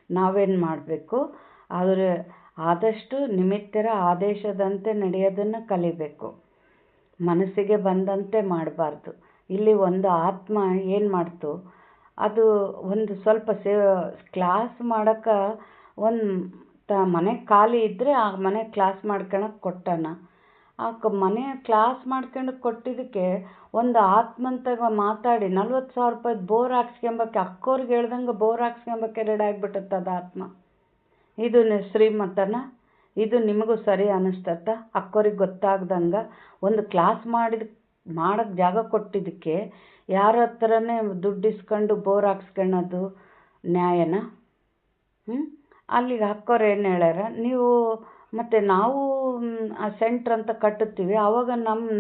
ನಾವೇನು ಮಾಡಬೇಕು? ಆದರೆ ಆದಷ್ಟು ನಿಮಿತ್ತರ ಆದೇಶದಂತೆ ನಡೆಯೋದನ್ನು ಕಲಿಬೇಕು. ಮನಸ್ಸಿಗೆ ಬಂದಂತೆ ಮಾಡಬಾರ್ದು. ಇಲ್ಲಿ ಒಂದು ಆತ್ಮ ಏನು ಮಾಡ್ತು, ಅದು ಒಂದು ಸ್ವಲ್ಪ ಕ್ಲಾಸ್ ಮಾಡೋಕ್ಕೆ ಒಂದು ಮನೆ ಖಾಲಿ ಇದ್ದರೆ ಆ ಮನೆ ಕ್ಲಾಸ್ ಮಾಡ್ಕೊಳಕ್ಕೆ ಕೊಟ್ಟಾನ. ಆ ಮನೆ ಕ್ಲಾಸ್ ಮಾಡ್ಕೊಂಡು ಕೊಟ್ಟಿದ್ದಕ್ಕೆ ಒಂದು ಆತ್ಮಂತಾಗ ಮಾತಾಡಿ 40,000 ರೂಪಾಯಿ ಬೋರ್ ಹಾಕ್ಸ್ಕೊಂಬಕ್ಕೆ ಅಕ್ಕೋರಿಗೆ ಹೇಳ್ದಂಗೆ ಬೋರ್ ಹಾಕ್ಸ್ಕೊಂಬಕ್ಕೆ ರೆಡಿ ಆಗಿಬಿಟ್ಟತ್ತೆ ಅದು ಆತ್ಮ. ಇದು ಶ್ರೀಮತನ? ಇದು ನಿಮಗೂ ಸರಿ ಅನ್ನಿಸ್ತತ್ತ? ಅಕ್ಕೋರಿಗೆ ಗೊತ್ತಾಗ್ದಂಗೆ ಒಂದು ಕ್ಲಾಸ್ ಮಾಡೋಕ್ಕೆ ಜಾಗ ಕೊಟ್ಟಿದ್ದಕ್ಕೆ ಯಾರ ಹತ್ರನೇ ದುಡ್ಡು ಇಸ್ಕೊಂಡು ಬೋರ್ ಹಾಕ್ಸ್ಕೊಳ್ಳೋದು ನ್ಯಾಯನಾ? ಅಲ್ಲಿಗೆ ಅಕ್ಕೋರು ಏನು ಹೇಳ್ಯಾರ, ನೀವು ಮತ್ತು ನಾವು ಆ ಸೆಂಟ್ರ್ ಅಂತ ಕಟ್ಟುತ್ತೀವಿ, ಆವಾಗ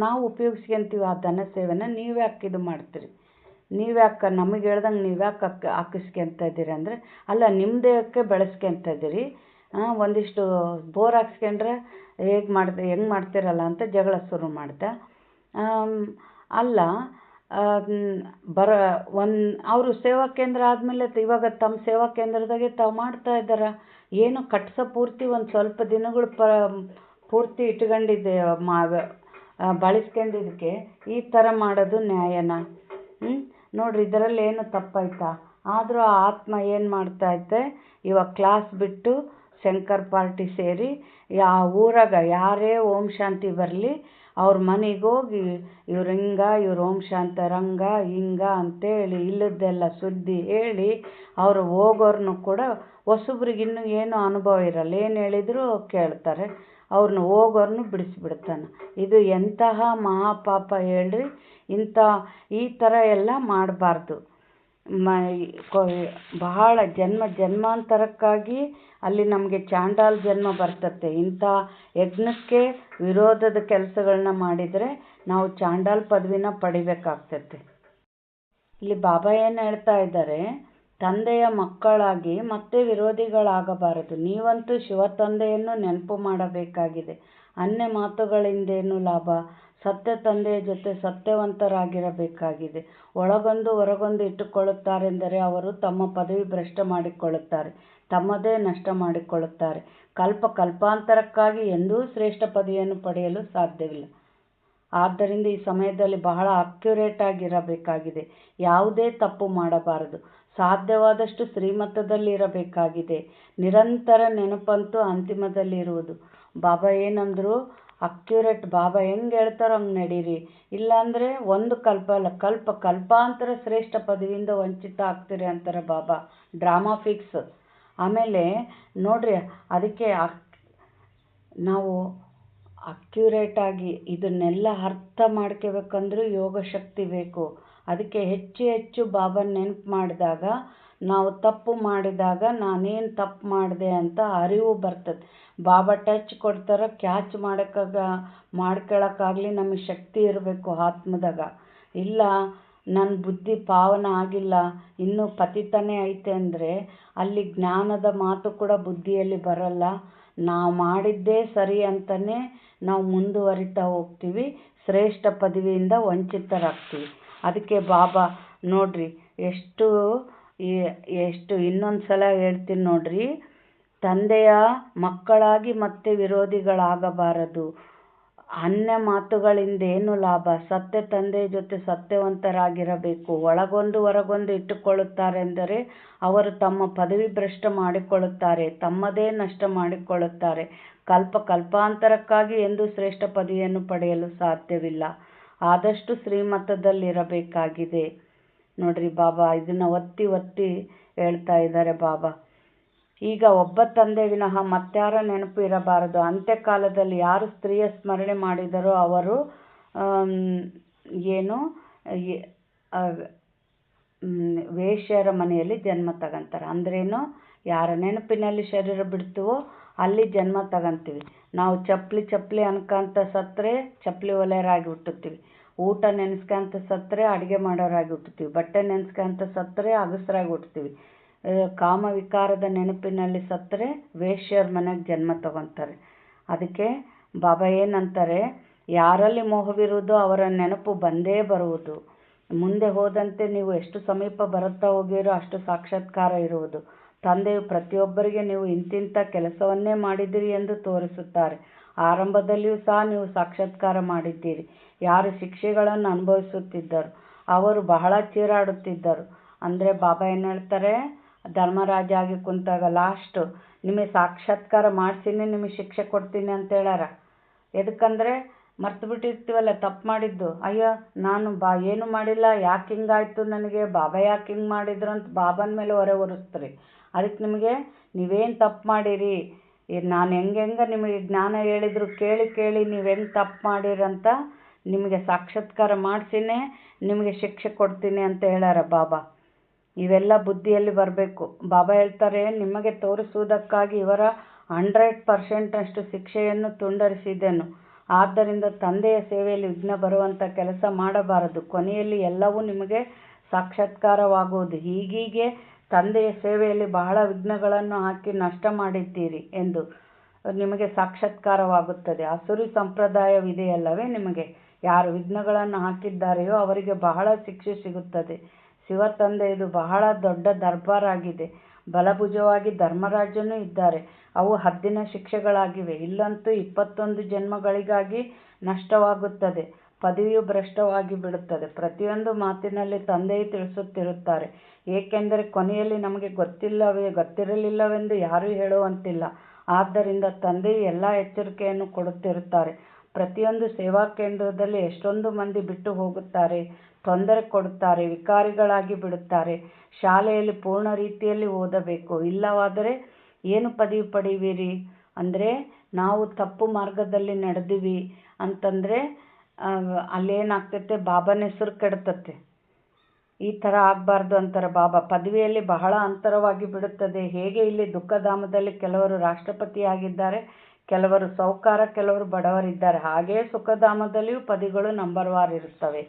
ನಾವು ಉಪಯೋಗಿಸ್ಕೊಂತೀವಿ ಆ ಧನ ಸೇವೆನ. ನೀವು ಯಾಕೆ ಇದು ಮಾಡ್ತೀರಿ? ನೀವು ಯಾಕೆ ನಮಗೆ ಹೇಳ್ದಂಗೆ ನೀವು ಯಾಕೆ ಹಾಕಿಸ್ಕೊಂತ ಇದ್ದೀರಿ ಅಂದರೆ, ಅಲ್ಲ ನಿಮ್ಮ ದೇಹಕ್ಕೆ ಬೆಳೆಸ್ಕೊಂತ ಇದ್ದೀರಿ. ಒಂದಿಷ್ಟು ಬೋರ್ ಹಾಕ್ಸ್ಕೊಂಡ್ರೆ ಹೆಂಗೆ ಮಾಡ್ತೀರಲ್ಲ ಅಂತ ಜಗಳ ಶುರು ಮಾಡ್ದೆ. ಅಲ್ಲ ಅವರು ಸೇವಾ ಕೇಂದ್ರ ಆದಮೇಲೆ ಇವಾಗ ತಮ್ಮ ಸೇವಾ ಕೇಂದ್ರದಾಗೆ ತಾವು ಮಾಡ್ತಾ ಇದ್ದಾರೆ. ಏನು ಕಟ್ಸೋ ಪೂರ್ತಿ ಒಂದು ಸ್ವಲ್ಪ ದಿನಗಳು ಪೂರ್ತಿ ಇಟ್ಕೊಂಡಿದ್ದೆ ಬಳಸ್ಕೊಂಡಿದ್ದಕ್ಕೆ ಈ ಥರ ಮಾಡೋದು ನ್ಯಾಯನಾ? ನೋಡಿರಿ, ಇದರಲ್ಲಿ ಏನು ತಪ್ಪಾಯ್ತಾ? ಆದರೂ ಆ ಆತ್ಮ ಏನು ಮಾಡ್ತಾಯಿತ್ತೆ, ಇವಾಗ ಕ್ಲಾಸ್ ಬಿಟ್ಟು ಶಂಕರ್ ಪಾರ್ಟಿ ಸೇರಿ ಆ ಊರಾಗ ಯಾರೇ ಓಂ ಶಾಂತಿ ಬರಲಿ ಅವ್ರ ಮನೆಗೆ ಹೋಗಿ ಇವ್ರು ಇವ್ರು ಓಂ ಶಾಂತರಂಗ ಹಿಂಗ ಅಂತೇಳಿ ಇಲ್ಲದ್ದೆಲ್ಲ ಸುದ್ದಿ ಹೇಳಿ ಅವರು ಹೋಗೋರ್ನು ಕೂಡ ಹೊಸಬ್ರಿಗೆ ಇನ್ನೂ ಏನೂ ಅನುಭವ ಇರಲ್ಲ. ಏನು ಹೇಳಿದರೂ ಕೇಳ್ತಾರೆ. ಅವ್ರನ್ನ ಹೋಗೋರ್ನು ಬಿಡಿಸ್ಬಿಡ್ತಾನೆ. ಇದು ಎಂತಹ ಮಹಾಪಾಪ ಹೇಳ್ರಿ! ಈ ಥರ ಎಲ್ಲ ಮಾಡಬಾರ್ದು. ಬಹಳ ಜನ್ಮಾಂತರಕ್ಕಾಗಿ ಅಲ್ಲಿ ನಮಗೆ ಚಾಂಡಾಲ್ ಜನ್ಮ ಬರ್ತತೆ. ಇಂಥ ಯಜ್ಞಕ್ಕೆ ವಿರೋಧದ ಕೆಲಸಗಳನ್ನ ಮಾಡಿದರೆ ನಾವು ಚಾಂಡಾಲ್ ಪದವಿನ ಪಡಿಬೇಕಾಗ್ತತೆ. ಇಲ್ಲಿ ಬಾಬಾ ಏನು ಹೇಳ್ತಾ ಇದ್ದಾರೆ, ತಂದೆಯ ಮಕ್ಕಳಾಗಿ ಮತ್ತೆ ವಿರೋಧಿಗಳಾಗಬಾರದು. ನೀವಂತೂ ಶಿವ ತಂದೆಯನ್ನು ನೆನಪು ಮಾಡಬೇಕಾಗಿದೆ. ಅನ್ಯ ಮಾತುಗಳಿಂದೇನು ಲಾಭ? ಸತ್ಯ ತಂದೆಯ ಜೊತೆ ಸತ್ಯವಂತರಾಗಿರಬೇಕಾಗಿದೆ. ಒಳಗೊಂದು ಹೊರಗೊಂದು ಇಟ್ಟುಕೊಳ್ಳುತ್ತಾರೆಂದರೆ ಅವರು ತಮ್ಮ ಪದವಿ ಭ್ರಷ್ಟ ಮಾಡಿಕೊಳ್ಳುತ್ತಾರೆ, ತಮ್ಮದೇ ನಷ್ಟ ಮಾಡಿಕೊಳ್ಳುತ್ತಾರೆ. ಕಲ್ಪಾಂತರಕ್ಕಾಗಿ ಎಂದೂ ಶ್ರೇಷ್ಠ ಪದವಿಯನ್ನು ಪಡೆಯಲು ಸಾಧ್ಯವಿಲ್ಲ. ಆದ್ದರಿಂದ ಈ ಸಮಯದಲ್ಲಿ ಬಹಳ ಅಕ್ಯುರೇಟ್ ಆಗಿರಬೇಕಾಗಿದೆ. ಯಾವುದೇ ತಪ್ಪು ಮಾಡಬಾರದು. ಸಾಧ್ಯವಾದಷ್ಟು ಶ್ರೀಮತದಲ್ಲಿರಬೇಕಾಗಿದೆ. ನಿರಂತರ ನೆನಪಂತೂ ಅಂತಿಮದಲ್ಲಿ ಇರುವುದು. ಬಾಬಾ ಏನಂದ್ರು, ಅಕ್ಯುರೇಟ್. ಬಾಬಾ ಹೆಂಗೆ ಹೇಳ್ತಾರೋ ಹಂಗೆ ನಡೀರಿ. ಇಲ್ಲಾಂದರೆ ಒಂದು ಕಲ್ಪ ಅಲ್ಲ, ಕಲ್ಪಾಂತರ ಶ್ರೇಷ್ಠ ಪದವಿಯಿಂದ ವಂಚಿತ ಆಗ್ತೀರಿ ಅಂತಾರೆ ಬಾಬಾ. Drama fix. ಆಮೇಲೆ ನೋಡ್ರಿ, ಅದಕ್ಕೆ ನಾವು ಅಕ್ಯುರೇಟಾಗಿ ಇದನ್ನೆಲ್ಲ ಅರ್ಥ ಮಾಡ್ಕೋಬೇಕಂದ್ರೂ ಯೋಗ ಶಕ್ತಿ ಬೇಕು. ಅದಕ್ಕೆ ಹೆಚ್ಚು ಹೆಚ್ಚು ಬಾಬಾ ನೆನಪು ಮಾಡಿದಾಗ, ನಾವು ತಪ್ಪು ಮಾಡಿದಾಗ ನಾನೇನು ತಪ್ಪು ಮಾಡಿದೆ ಅಂತ ಅರಿವು ಬರ್ತದೆ. ಬಾಬಾ ಟಚ್ ಕೊಡ್ತಾರ, ಕ್ಯಾಚ್ ಮಾಡ್ಕೊಳಕ್ಕಾಗಲಿ ನಮಗೆ ಶಕ್ತಿ ಇರಬೇಕು ಆತ್ಮದಾಗ. ಇಲ್ಲ ನನ್ನ ಬುದ್ಧಿ ಪಾವನ ಆಗಿಲ್ಲ, ಇನ್ನೂ ಪತಿತನೇ ಐತೆ ಅಂದರೆ ಅಲ್ಲಿ ಜ್ಞಾನದ ಮಾತು ಕೂಡ ಬುದ್ಧಿಯಲ್ಲಿ ಬರಲ್ಲ. ನಾವು ಮಾಡಿದ್ದೇ ಸರಿ ಅಂತಲೇ ನಾವು ಮುಂದುವರಿತಾ ಹೋಗ್ತೀವಿ, ಶ್ರೇಷ್ಠ ಪದವಿಯಿಂದ ವಂಚಿತರಾಗ್ತೀವಿ. ಅದಕ್ಕೆ ಬಾಬಾ ನೋಡ್ರಿ ಎಷ್ಟು ಇನ್ನೊಂದು ಸಲ ಹೇಳ್ತೀನಿ ನೋಡ್ರಿ, ತಂದೆಯ ಮಕ್ಕಳಾಗಿ ಮತ್ತೆ ವಿರೋಧಿಗಳಾಗಬಾರದು. ಅನ್ಯ ಮಾತುಗಳಿಂದೇನು ಲಾಭ? ಸತ್ಯ ತಂದೆಯ ಜೊತೆ ಸತ್ಯವಂತರಾಗಿರಬೇಕು. ಒಳಗೊಂದು ಹೊರಗೊಂದು ಇಟ್ಟುಕೊಳ್ಳುತ್ತಾರೆಂದರೆ ಅವರು ತಮ್ಮ ಪದವಿ ಭ್ರಷ್ಟ ಮಾಡಿಕೊಳ್ಳುತ್ತಾರೆ, ತಮ್ಮದೇ ನಷ್ಟ ಮಾಡಿಕೊಳ್ಳುತ್ತಾರೆ. ಕಲ್ಪಾಂತರಕ್ಕಾಗಿ ಎಂದೂ ಶ್ರೇಷ್ಠ ಪದವಿಯನ್ನು ಪಡೆಯಲು ಸಾಧ್ಯವಿಲ್ಲ. ಆದಷ್ಟು ಶ್ರೀಮತದಲ್ಲಿರಬೇಕಾಗಿದೆ. ನೋಡ್ರಿ, ಬಾಬಾ ಇದನ್ನು ಒತ್ತಿ ಹೇಳ್ತಾ ಇದ್ದಾರೆ ಬಾಬಾ. ಈಗ ಒಬ್ಬ ತಂದೆ ವಿನಃ ಮತ್ಯಾರ ನೆನಪು ಇರಬಾರದು. ಅಂತ್ಯಕಾಲದಲ್ಲಿ ಯಾರು ಸ್ತ್ರೀಯ ಸ್ಮರಣೆ ಮಾಡಿದರೋ ಅವರು ವೇಶ್ಯರ ಮನೆಯಲ್ಲಿ ಜನ್ಮ ತಗೊಂತಾರೆ. ಅಂದ್ರೇನು? ಯಾರ ನೆನಪಿನಲ್ಲಿ ಶರೀರ ಬಿಡ್ತೀವೋ ಅಲ್ಲಿ ಜನ್ಮ ತಗೊಂತೀವಿ. ನಾವು ಚಪ್ಪಲಿ ಅನ್ಕಂತ ಸತ್ತರೆ ಚಪ್ಪಲಿ ಹೊಲೆಯರಾಗಿ ಹುಟ್ಟುತ್ತೀವಿ. ಊಟ ನೆನೆಸ್ಕೊಂತ ಸತ್ತರೆ ಅಡುಗೆ ಮಾಡೋರಾಗಿ ಹುಟ್ಟುತ್ತೀವಿ. ಬಟ್ಟೆ ನೆನೆಸ್ಕೊಂತ ಸತ್ತರೆ ಅಗಸರಾಗಿ ಹುಟ್ಟುತ್ತೀವಿ. ಕಾಮ ವಿಕಾರದ ನೆನಪಿನಲ್ಲಿ ಸತ್ತರೆ ವೇಶ್ಯರ ಮನೆಗೆ ಜನ್ಮ ತಗೊತಾರೆ. ಅದಕ್ಕೆ ಬಾಬಾ ಏನಂತಾರೆ, ಯಾರಲ್ಲಿ ಮೋಹವಿರುವುದೋ ಅವರ ನೆನಪು ಬಂದೇ ಬರುವುದು. ಮುಂದೆ ಹೋದಂತೆ ನೀವು ಎಷ್ಟು ಸಮೀಪ ಬರುತ್ತಾ ಹೋಗಿರೋ ಅಷ್ಟು ಸಾಕ್ಷಾತ್ಕಾರ ಇರುವುದು. ತಂದೆಯು ಪ್ರತಿಯೊಬ್ಬರಿಗೆ ನೀವು ಇಂತಿಂಥ ಕೆಲಸವನ್ನೇ ಮಾಡಿದ್ದೀರಿ ಎಂದು ತೋರಿಸುತ್ತಾರೆ. ಆರಂಭದಲ್ಲಿಯೂ ಸಹ ನೀವು ಸಾಕ್ಷಾತ್ಕಾರ ಮಾಡಿದ್ದೀರಿ. ಯಾರು ಶಿಕ್ಷೆಗಳನ್ನು ಅನುಭವಿಸುತ್ತಿದ್ದರು ಅವರು ಬಹಳ ಚೀರಾಡುತ್ತಿದ್ದರು. ಅಂದರೆ ಬಾಬಾ ಏನು ಹೇಳ್ತಾರೆ, ಧರ್ಮರಾಜ ಆಗಿ ಕುಂತಾಗ ಲಾಸ್ಟು ನಿಮಗೆ ಸಾಕ್ಷಾತ್ಕಾರ ಮಾಡಿಸಿನೇ ನಿಮಗೆ ಶಿಕ್ಷೆ ಕೊಡ್ತೀನಿ ಅಂತ ಹೇಳ್ಯಾರ. ಎದಕ್ಕಂದರೆ ಮರ್ತು ಬಿಟ್ಟಿರ್ತೀವಲ್ಲ ತಪ್ಪು ಮಾಡಿದ್ದು. ಅಯ್ಯೋ ನಾನು ಏನು ಮಾಡಿಲ್ಲ, ಯಾಕೆ ಹಿಂಗಾಯ್ತು ನನಗೆ, ಬಾಬಾ ಯಾಕೆ ಹಿಂಗೆ ಮಾಡಿದ್ರು ಅಂತ ಬಾಬನ ಮೇಲೆ ಹೊರೆ ಹೊರಿಸ್ತೀರಿ. ಅದಕ್ಕೆ ನಿಮಗೆ ನೀವೇನು ತಪ್ಪು ಮಾಡಿರಿ, ನಾನು ಹೆಂಗೆ ನಿಮಗೆ ಜ್ಞಾನ ಹೇಳಿದ್ರು ಕೇಳಿ ನೀವು ಹೆಂಗೆ ತಪ್ಪು ಮಾಡಿರಂತ ನಿಮಗೆ ಸಾಕ್ಷಾತ್ಕಾರ ಮಾಡಿಸಿನೇ ನಿಮಗೆ ಶಿಕ್ಷೆ ಕೊಡ್ತೀನಿ ಅಂತ ಹೇಳ್ಯಾರ ಬಾಬಾ. ಇವೆಲ್ಲ ಬುದ್ಧಿಯಲ್ಲಿ ಬರಬೇಕು. ಬಾಬಾ ಹೇಳ್ತಾರೆ, ನಿಮಗೆ ತೋರಿಸುವುದಕ್ಕಾಗಿ ಇವರ 100% ಶಿಕ್ಷೆಯನ್ನು ತುಂಡರಿಸಿದೆನು. ಆದ್ದರಿಂದ ತಂದೆಯ ಸೇವೆಯಲ್ಲಿ ವಿಘ್ನ ಬರುವಂಥ ಕೆಲಸ ಮಾಡಬಾರದು. ಕೊನೆಯಲ್ಲಿ ಎಲ್ಲವೂ ನಿಮಗೆ ಸಾಕ್ಷಾತ್ಕಾರವಾಗುವುದು. ಹೀಗೀಗೆ ತಂದೆಯ ಸೇವೆಯಲ್ಲಿ ಬಹಳ ವಿಘ್ನಗಳನ್ನು ಹಾಕಿ ನಷ್ಟ ಮಾಡಿದ್ದೀರಿ ಎಂದು ನಿಮಗೆ ಸಾಕ್ಷಾತ್ಕಾರವಾಗುತ್ತದೆ. ಅಸುರಿ ಸಂಪ್ರದಾಯವಿದೆಯಲ್ಲವೇ ನಿಮಗೆ. ಯಾರು ವಿಘ್ನಗಳನ್ನು ಹಾಕಿದ್ದಾರೆಯೋ ಅವರಿಗೆ ಬಹಳ ಶಿಕ್ಷೆ ಸಿಗುತ್ತದೆ. ಶಿವ ತಂದೆಯದು ಬಹಳ ದೊಡ್ಡ ದರ್ಬಾರಾಗಿದೆ. ಬಲಭುಜವಾಗಿ ಧರ್ಮರಾಜನೂ ಇದ್ದಾರೆ. ಅವು ಹದ್ದಿನ ಶಿಕ್ಷೆಗಳಾಗಿವೆ. ಇಲ್ಲಂತೂ 21 ಜನ್ಮಗಳಿಗಾಗಿ ನಷ್ಟವಾಗುತ್ತದೆ. ಪದವಿಯು ಭ್ರಷ್ಟವಾಗಿ ಬಿಡುತ್ತದೆ. ಪ್ರತಿಯೊಂದು ಮಾತಿನಲ್ಲಿ ತಂದೆಯು ತಿಳಿಸುತ್ತಿರುತ್ತಾರೆ. ಏಕೆಂದರೆ ಕೊನೆಯಲ್ಲಿ ನಮಗೆ ಗೊತ್ತಿರಲಿಲ್ಲವೆಂದು ಯಾರೂ ಹೇಳುವಂತಿಲ್ಲ. ಆದ್ದರಿಂದ ತಂದೆಯು ಎಲ್ಲ ಎಚ್ಚರಿಕೆಯನ್ನು ಕೊಡುತ್ತಿರುತ್ತಾರೆ. ಪ್ರತಿಯೊಂದು ಸೇವಾ ಕೇಂದ್ರದಲ್ಲಿ ಎಷ್ಟೊಂದು ಮಂದಿ ಬಿಟ್ಟು ಹೋಗುತ್ತಾರೆ, ತೊಂದರೆ ಕೊಡುತ್ತಾರೆ, ವಿಕಾರಿಗಳಾಗಿ ಬಿಡುತ್ತಾರೆ. ಶಾಲೆಯಲ್ಲಿ ಪೂರ್ಣ ರೀತಿಯಲ್ಲಿ ಓದಬೇಕು. ಇಲ್ಲವಾದರೆ ಏನು ಪದವಿ ಪಡೆಯುವಿರಿ? ಅಂದರೆ ನಾವು ತಪ್ಪು ಮಾರ್ಗದಲ್ಲಿ ನಡೆದಿವಿ ಅಂತಂದರೆ ಅಲ್ಲೇನಾಗ್ತೈತೆ, ಬಾಬನ ಹೆಸರು ಕೆಡ್ತತೆ. ಈ ಥರ ಆಗಬಾರ್ದು ಅಂತಾರೆ ಬಾಬಾ. ಪದವಿಯಲ್ಲಿ ಬಹಳ ಅಂತರವಾಗಿ ಬಿಡುತ್ತದೆ. ಹೇಗೆ ಇಲ್ಲಿ ದುಃಖಧಾಮದಲ್ಲಿ ಕೆಲವರು ರಾಷ್ಟ್ರಪತಿಯಾಗಿದ್ದಾರೆ, ಕೆಲವರು ಸೌಕಾರ, ಕೆಲವರು ಬಡವರಿದ್ದಾರೆ, ಹಾಗೆಯೇ ಸುಖಧಾಮದಲ್ಲಿಯೂ ಪದವಿಗಳು ನಂಬರ್ ವಾರ್ ಇರುತ್ತವೆ.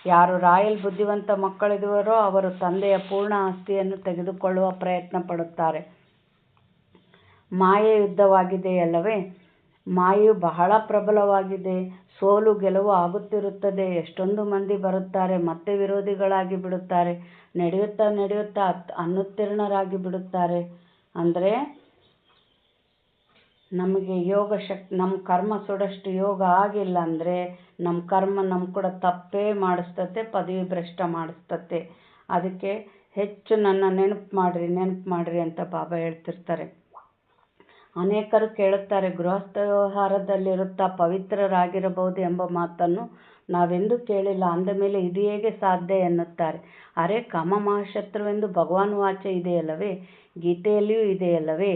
ಯಾರು ರಾಯಲ್ ಬುದ್ಧಿವಂತ ಮಕ್ಕಳಿರುವರೋ ಅವರು ತಂದೆಯ ಪೂರ್ಣ ಆಸ್ತಿಯನ್ನು ತೆಗೆದುಕೊಳ್ಳುವ ಪ್ರಯತ್ನ ಪಡುತ್ತಾರೆ. ಮಾಯೆ ಯುದ್ಧವಾಗಿದೆಯಲ್ಲವೇ, ಮಾಯೆಯು ಬಹಳ ಪ್ರಬಲವಾಗಿದೆ. ಸೋಲು ಗೆಲುವು ಆಗುತ್ತಿರುತ್ತದೆ. ಎಷ್ಟೊಂದು ಮಂದಿ ಬರುತ್ತಾರೆ, ಮತ್ತೆ ವಿರೋಧಿಗಳಾಗಿ ಬಿಡುತ್ತಾರೆ. ನಡೆಯುತ್ತಾ ಅನುತ್ತೀರ್ಣರಾಗಿ ಬಿಡುತ್ತಾರೆ. ಅಂದರೆ ನಮಗೆ ಯೋಗ ಶಕ್ತಿ, ನಮ್ಮ ಕರ್ಮ ಸುಡಷ್ಟು ಯೋಗ ಆಗಿಲ್ಲ ಅಂದರೆ ನಮ್ಮ ಕರ್ಮ ನಮ್ಮ ಕೂಡ ತಪ್ಪೇ ಮಾಡಿಸ್ತತೆ, ಪದವಿ ಭ್ರಷ್ಟ ಮಾಡಿಸ್ತತೆ. ಅದಕ್ಕೆ ಹೆಚ್ಚು ನನ್ನ ನೆನಪು ಮಾಡಿರಿ ಅಂತ ಬಾಬಾ ಹೇಳ್ತಿರ್ತಾರೆ. ಅನೇಕರು ಕೇಳುತ್ತಾರೆ, ಗೃಹಸ್ಥ ವ್ಯವಹಾರದಲ್ಲಿರುತ್ತಾ ಪವಿತ್ರರಾಗಿರಬಹುದು ಎಂಬ ಮಾತನ್ನು ನಾವೆಂದೂ ಕೇಳಿಲ್ಲ, ಅಂದ ಮೇಲೆ ಇದು ಹೇಗೆ ಸಾಧ್ಯ ಎನ್ನುತ್ತಾರೆ. ಅರೆ, ಕಾಮ ಮಹಾಶತ್ರುವೆಂದು ಭಗವಾನ್ ವಾಚೆ ಇದೆಯಲ್ಲವೇ, ಗೀತೆಯಲ್ಲಿಯೂ ಇದೆಯಲ್ಲವೇ.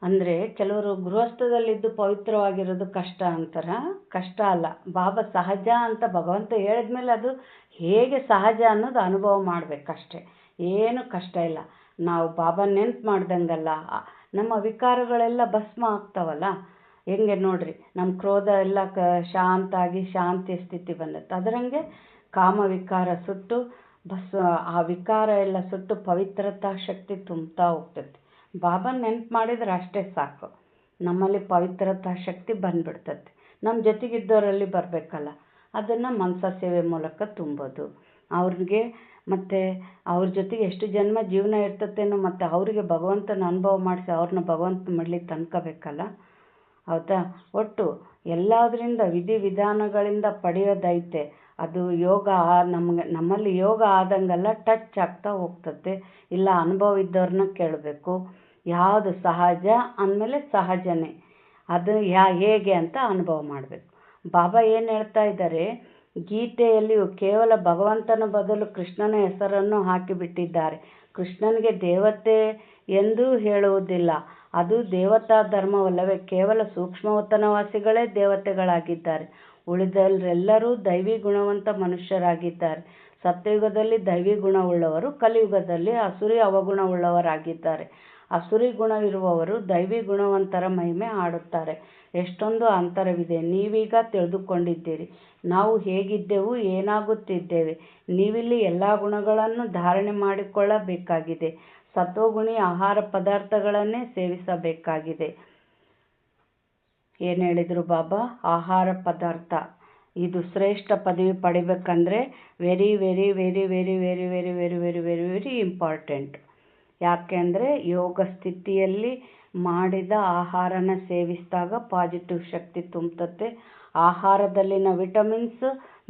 ಅಂದರೆ ಕೆಲವರು ಗೃಹಸ್ಥದಲ್ಲಿದ್ದು ಪವಿತ್ರವಾಗಿರೋದು ಕಷ್ಟ ಅಂತಾರ. ಕಷ್ಟ ಅಲ್ಲ, ಬಾಬಾ ಸಹಜ ಅಂತ ಭಗವಂತ ಹೇಳಿದ್ಮೇಲೆ ಅದು ಹೇಗೆ ಸಹಜ ಅನ್ನೋದು ಅನುಭವ ಮಾಡಬೇಕಷ್ಟೆ, ಏನು ಕಷ್ಟ ಇಲ್ಲ. ನಾವು ಬಾಬಾ ನೆನ್ಪು ಮಾಡ್ದಂಗಲ್ಲ, ನಮ್ಮ ವಿಕಾರಗಳೆಲ್ಲ ಭಸ್ಮ ಆಗ್ತಾವಲ್ಲ. ಹೆಂಗೆ ನೋಡ್ರಿ, ನಮ್ಮ ಕ್ರೋಧ ಎಲ್ಲ ಶಾಂತ ಆಗಿ ಶಾಂತಿಯ ಸ್ಥಿತಿ ಬಂದತ್ತೆ. ಅದರಂಗೆ ಕಾಮ ವಿಕಾರ ಸುಟ್ಟು ಆ ವಿಕಾರ ಎಲ್ಲ ಸುಟ್ಟು ಪವಿತ್ರತಾ ಶಕ್ತಿ ತುಂಬ್ತಾ ಹೋಗ್ತೈತಿ. ಬಾಬಾ ನೆನ್ಪು ಮಾಡಿದ್ರೆ ಅಷ್ಟೇ ಸಾಕು, ನಮ್ಮಲ್ಲಿ ಪವಿತ್ರತಾ ಶಕ್ತಿ ಬಂದ್ಬಿಡ್ತೈತಿ. ನಮ್ಮ ಜೊತೆಗಿದ್ದವರಲ್ಲಿ ಬರಬೇಕಲ್ಲ, ಅದನ್ನು ಮನಸ ಸೇವೆ ಮೂಲಕ ತುಂಬೋದು ಅವ್ರಿಗೆ. ಮತ್ತು ಅವ್ರ ಜೊತೆಗೆ ಎಷ್ಟು ಜನ್ಮ ಜೀವನ ಇರ್ತತೇನೋ, ಮತ್ತು ಅವರಿಗೆ ಭಗವಂತನ ಅನುಭವ ಮಾಡಿಸಿ ಅವ್ರನ್ನ ಭಗವಂತ ಮಾಡಲಿಕ್ಕೆ ತಂದ್ಕೋಬೇಕಲ್ಲ, ಹೌದಾ. ಒಟ್ಟು ಎಲ್ಲದರಿಂದ ವಿಧಿವಿಧಾನಗಳಿಂದ ಪಡೆಯೋದೈತೆ. ಅದು ಯೋಗ ನಮ್ಮಲ್ಲಿ ಯೋಗ ಆದಂಗೆಲ್ಲ ಟಚ್ ಆಗ್ತಾ ಹೋಗ್ತತೆ. ಇಲ್ಲ, ಅನುಭವ ಇದ್ದವ್ರನ್ನ ಕೇಳಬೇಕು. ಯಾವುದು ಸಹಜ ಅಂದಮೇಲೆ ಸಹಜನೇ, ಅದು ಹೇಗೆ ಅಂತ ಅನುಭವ ಮಾಡಬೇಕು. ಬಾಬಾ ಏನು ಹೇಳ್ತಾ ಇದ್ದಾರೆ, ಗೀತೆಯಲ್ಲಿಯೂ ಕೇವಲ ಭಗವಂತನ ಬದಲು ಕೃಷ್ಣನ ಹೆಸರನ್ನು ಹಾಕಿಬಿಟ್ಟಿದ್ದಾರೆ. ಕೃಷ್ಣನಿಗೆ ದೇವತೆ ಎಂದೂ ಹೇಳುವುದಿಲ್ಲ, ಅದು ದೇವತಾ ಧರ್ಮವಲ್ಲವೇ. ಕೇವಲ ಸೂಕ್ಷ್ಮವತನವಾಸಿಗಳೇ ದೇವತೆಗಳಾಗಿದ್ದಾರೆ, ಉಳಿದವರೆಲ್ಲರೂ ದೈವಿ ಗುಣವಂತ ಮನುಷ್ಯರಾಗಿದ್ದಾರೆ. ಸತ್ಯಯುಗದಲ್ಲಿ ದೈವಿ ಗುಣವುಳ್ಳವರು, ಕಲಿಯುಗದಲ್ಲಿ ಅಸುರಿ ಅವಗುಣವುಳ್ಳವರಾಗಿದ್ದಾರೆ. ಅಸುರಿ ಗುಣವಿರುವವರು ದೈವಿ ಗುಣವಂತರ ಮಹಿಮೆ ಹಾಡುತ್ತಾರೆ. ಎಷ್ಟೊಂದು ಅಂತರವಿದೆ, ನೀವೀಗ ತಿಳಿದುಕೊಂಡಿದ್ದೀರಿ. ನಾವು ಹೇಗಿದ್ದೆವು, ಏನಾಗುತ್ತಿದ್ದೇವೆ. ನೀವಿಲ್ಲಿ ಎಲ್ಲ ಗುಣಗಳನ್ನು ಧಾರಣೆ ಮಾಡಿಕೊಳ್ಳಬೇಕಾಗಿದೆ. ಸತ್ವಗುಣಿ ಆಹಾರ ಪದಾರ್ಥಗಳನ್ನೇ ಸೇವಿಸಬೇಕಾಗಿದೆ. ಏನು ಹೇಳಿದರು ಬಾಬಾ, ಆಹಾರ ಪದಾರ್ಥ ಇದು ಶ್ರೇಷ್ಠ ಪದವಿ ಪಡಿಬೇಕಂದ್ರೆ very very very very very very very very very very important. ಯಾಕೆ ಅಂದರೆ ಯೋಗ ಸ್ಥಿತಿಯಲ್ಲಿ ಮಾಡಿದ ಆಹಾರನ ಸೇವಿಸಿದಾಗ ಪಾಸಿಟಿವ್ ಶಕ್ತಿ ತುಂಬುತ್ತೆ. ಆಹಾರದಲ್ಲಿನ ವಿಟಮಿನ್ಸ್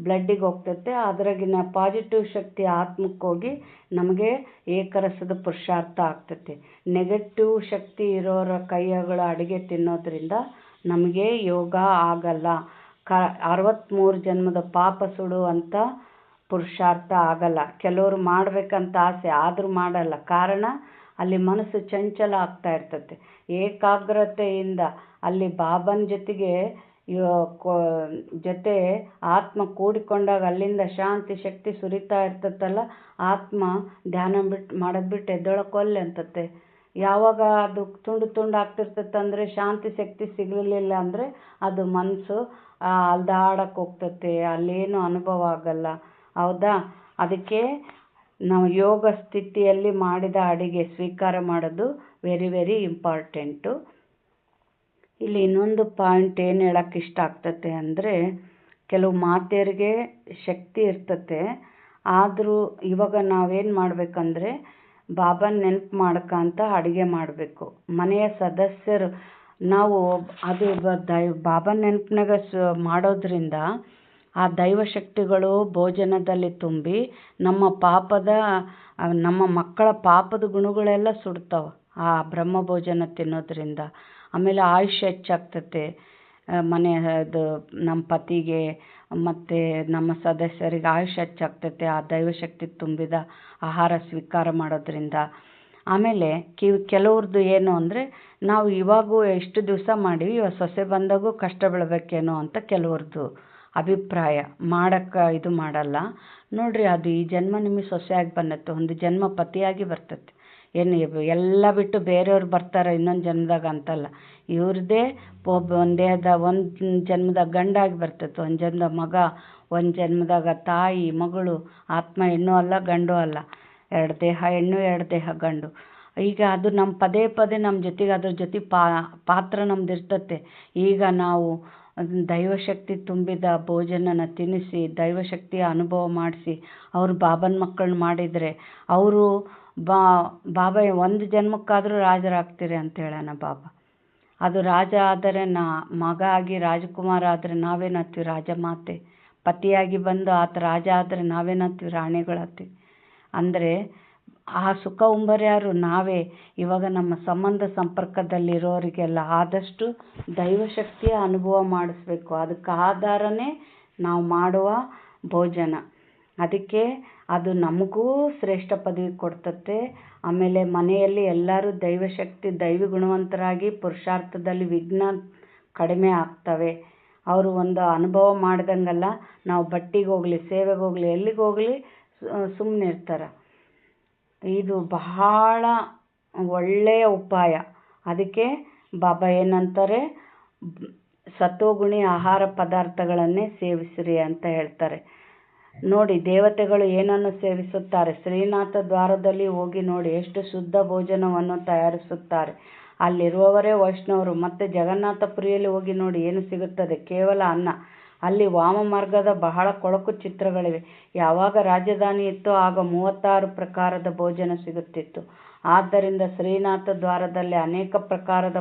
ಬ್ಲಡ್ಡಿಗೆ ಹೋಗ್ತೈತೆ, ಅದ್ರಾಗಿನ ಪಾಸಿಟಿವ್ ಶಕ್ತಿ ಆತ್ಮಕ್ಕೆ ಹೋಗಿ ನಮಗೆ ಏಕರಸದ ಪುರುಷಾರ್ಥ ಆಗ್ತೈತೆ. ನೆಗೆಟಿವ್ ಶಕ್ತಿ ಇರೋರ ಕೈಗಳ ಅಡುಗೆ ತಿನ್ನೋದ್ರಿಂದ ನಮಗೆ ಯೋಗ ಆಗಲ್ಲ. 63 ಜನ್ಮದ ಪಾಪ ಸುಡುವಂಥ ಪುರುಷಾರ್ಥ ಆಗಲ್ಲ. ಕೆಲವರು ಮಾಡಬೇಕಂತ ಆಸೆ ಆದರೂ ಮಾಡಲ್ಲ, ಕಾರಣ ಅಲ್ಲಿ ಮನಸ್ಸು ಚಂಚಲ ಆಗ್ತಾ ಇರ್ತೈತೆ. ಏಕಾಗ್ರತೆಯಿಂದ ಅಲ್ಲಿ ಬಾಬನ ಜೊತೆ ಆತ್ಮ ಕೂಡಿಕೊಂಡಾಗ ಅಲ್ಲಿಂದ ಶಾಂತಿ ಶಕ್ತಿ ಸುರಿತಾ ಇರ್ತೈತಲ್ಲ, ಆತ್ಮ ಧ್ಯಾನ ಮಾಡೋದು ಬಿಟ್ಟು ಎದ್ದೊಳಕೊಲ್ಲೆ ಅಂತತೆ. ಯಾವಾಗ ಅದು ತುಂಡು ಆಗ್ತಿರ್ತೈತೆ ಶಾಂತಿ ಶಕ್ತಿ ಸಿಗಲಿಲ್ಲ ಅಂದರೆ ಅದು ಮನಸ್ಸು ಅಲ್ದಾಡಕ್ಕೆ ಹೋಗ್ತೈತೆ, ಅಲ್ಲೇನು ಅನುಭವ ಆಗಲ್ಲ, ಹೌದಾ. ಅದಕ್ಕೆ ನಾವು ಯೋಗ ಸ್ಥಿತಿಯಲ್ಲಿ ಮಾಡಿದ ಅಡಿಗೆ ಸ್ವೀಕಾರ ಮಾಡೋದು ವೆರಿ ವೆರಿ ಇಂಪಾರ್ಟೆಂಟು. ಇಲ್ಲಿ ಇನ್ನೊಂದು ಪಾಯಿಂಟ್ ಏನು ಹೇಳೋಕ್ಕೆ ಇಷ್ಟ ಆಗ್ತತೆ ಅಂದರೆ, ಕೆಲವು ಮಾತೆಯರಿಗೆ ಶಕ್ತಿ ಇರ್ತತೆ, ಆದರೂ ಇವಾಗ ನಾವೇನು ಮಾಡಬೇಕಂದ್ರೆ ಬಾಬನ ನೆನಪು ಮಾಡ್ಕೊಂತ ಅಡುಗೆ ಮಾಡಬೇಕು. ಮನೆಯ ಸದಸ್ಯರು ನಾವು ಅದು ಬಾಬನ ನೆನಪಿನಾಗ ಮಾಡೋದ್ರಿಂದ ಆ ದೈವಶಕ್ತಿಗಳು ಭೋಜನದಲ್ಲಿ ತುಂಬಿ ನಮ್ಮ ಮಕ್ಕಳ ಪಾಪದ ಗುಣಗಳೆಲ್ಲ ಸುಡ್ತಾವೆ ಆ ಬ್ರಹ್ಮ ಭೋಜನ ತಿನ್ನೋದ್ರಿಂದ. ಆಮೇಲೆ ಆಯುಷ್ಯ ಹೆಚ್ಚಾಗ್ತತೆ ಮನೆಯದು, ನಮ್ಮ ಪತಿಗೆ ಮತ್ತು ನಮ್ಮ ಸದಸ್ಯರಿಗೆ ಆಯುಷ್ಯ ಹೆಚ್ಚಾಗ್ತತೆ ಆ ದೈವಶಕ್ತಿ ತುಂಬಿದ ಆಹಾರ ಸ್ವೀಕಾರ ಮಾಡೋದ್ರಿಂದ. ಆಮೇಲೆ ಕೆಲವ್ರದ್ದು ಏನು ಅಂದರೆ, ನಾವು ಇವಾಗೂ ಎಷ್ಟು ದಿವಸ ಮಾಡಿವಿ, ಇವಾಗ ಸೊಸೆ ಬಂದಾಗೂ ಕಷ್ಟ ಬೀಳಬೇಕೇನೋ ಅಂತ ಕೆಲವ್ರದ್ದು ಅಭಿಪ್ರಾಯ. ಮಾಡೋಕ್ಕೆ ಇದು ಮಾಡಲ್ಲ ನೋಡ್ರಿ, ಅದು ಈ ಜನ್ಮ ನಿಮಗೆ ಸೊಸೆಯಾಗಿ ಬಂದತ್ತೆ, ಒಂದು ಜನ್ಮ ಪತಿಯಾಗಿ ಬರ್ತೈತೆ. ಏನು ಎಲ್ಲ ಬಿಟ್ಟು ಬೇರೆಯವ್ರು ಬರ್ತಾರೆ ಇನ್ನೊಂದು ಜನ್ಮದಾಗ ಅಂತಲ್ಲ, ಇವ್ರದ್ದೇ ಒಂದು ಜನ್ಮದಾಗ ಗಂಡಾಗಿ ಬರ್ತೈತೆ, ಒಂದು ಜನ್ಮದಾಗ ಮಗ, ಒಂದು ಜನ್ಮದಾಗ ತಾಯಿ ಮಗಳು. ಆತ್ಮ ಹೆಣ್ಣು ಅಲ್ಲ ಗಂಡು ಅಲ್ಲ, 2 ದೇಹ ಹೆಣ್ಣು 2 ದೇಹ ಗಂಡು. ಈಗ ಅದು ನಮ್ಮ ಪದೇ ನಮ್ಮ ಜೊತೆಗೆ ಅದ್ರ ಜೊತೆ ಪಾತ್ರ ನಮ್ದು ಇರ್ತತೆ. ಈಗ ನಾವು ದೈವಶಕ್ತಿ ತುಂಬಿದ ಭೋಜನನ ತಿನ್ನಿಸಿ ದೈವಶಕ್ತಿಯ ಅನುಭವ ಮಾಡಿಸಿ ಅವರು ಬಾಬನ ಮಕ್ಕಳನ್ನ ಮಾಡಿದರೆ ಅವರು ಬಾಬಾ ಒಂದು ಜನ್ಮಕ್ಕಾದರೂ ರಾಜರಾಗ್ತೀರಿ ಅಂತ ಹೇಳೋಣ ಬಾಬಾ. ಅದು ರಾಜ ಆದರೆ ಮಗ ಆಗಿ ರಾಜಕುಮಾರ ಆದರೆ ನಾವೇನತ್ತೀವಿ ರಾಜಮಾತೆ, ಪತಿಯಾಗಿ ಬಂದು ಆತ ರಾಜ ಆದರೆ ನಾವೇನತ್ತೀವಿ ರಾಣಿಗಳತ್ತೀವಿ. ಅಂದರೆ ಆ ಸುಖ ಉಂಬರ್ಯಾರು ನಾವೇ. ಇವಾಗ ನಮ್ಮ ಸಂಬಂಧ ಸಂಪರ್ಕದಲ್ಲಿರೋರಿಗೆಲ್ಲ ಆದಷ್ಟು ದೈವಶಕ್ತಿಯ ಅನುಭವ ಮಾಡಿಸ್ಬೇಕು. ಅದಕ್ಕೆ ಆಧಾರನೇ ನಾವು ಮಾಡುವ ಭೋಜನ. ಅದಕ್ಕೆ ಅದು ನಮಗೂ ಶ್ರೇಷ್ಠ ಪದವಿ ಕೊಡ್ತತೆ. ಆಮೇಲೆ ಮನೆಯಲ್ಲಿ ಎಲ್ಲರೂ ದೈವಶಕ್ತಿ ದೈವಿ ಗುಣವಂತರಾಗಿ ಪುರುಷಾರ್ಥದಲ್ಲಿ ವಿಘ್ನ ಕಡಿಮೆ ಆಗ್ತವೆ. ಅವರು ಒಂದು ಅನುಭವ ಮಾಡ್ದಂಗಲ್ಲ, ನಾವು ಬಟ್ಟಿಗೆ ಹೋಗಲಿ, ಸೇವೆಗೆ ಹೋಗಲಿ, ಎಲ್ಲಿಗೆ ಹೋಗಲಿ ಸುಮ್ಮನೆ ಇರ್ತಾರೆ. ಇದು ಬಹಳ ಒಳ್ಳೆಯ ಉಪಾಯ. ಅದಕ್ಕೆ ಬಾಬಾ ಏನಂತಾರೆ, ಸತ್ವಗುಣಿ ಆಹಾರ ಪದಾರ್ಥಗಳನ್ನೇ ಸೇವಿಸಿರಿ ಅಂತ ಹೇಳ್ತಾರೆ. ನೋಡಿ, ದೇವತೆಗಳು ಏನನ್ನು ಸೇವಿಸುತ್ತಾರೆ? ಶ್ರೀನಾಥ ದ್ವಾರದಲ್ಲಿ ಹೋಗಿ ನೋಡಿ, ಎಷ್ಟು ಶುದ್ಧ ಭೋಜನವನ್ನು ತಯಾರಿಸುತ್ತಾರೆ. ಅಲ್ಲಿರುವವರೇ ವೈಷ್ಣವರು. ಮತ್ತು ಜಗನ್ನಾಥಪುರಿಯಲ್ಲಿ ಹೋಗಿ ನೋಡಿ, ಏನು ಸಿಗುತ್ತದೆ? ಕೇವಲ ಅನ್ನ. ಅಲ್ಲಿ ವಾಮ ಮಾರ್ಗದ ಬಹಳ ಕೊಳಕು ಚಿತ್ರಗಳಿವೆ. ಯಾವಾಗ ರಾಜಧಾನಿ ಇತ್ತೋ ಆಗ 36 ಪ್ರಕಾರದ ಭೋಜನ ಸಿಗುತ್ತಿತ್ತು. ಆದ್ದರಿಂದ ಶ್ರೀನಾಥ ದ್ವಾರದಲ್ಲಿ ಅನೇಕ ಪ್ರಕಾರದ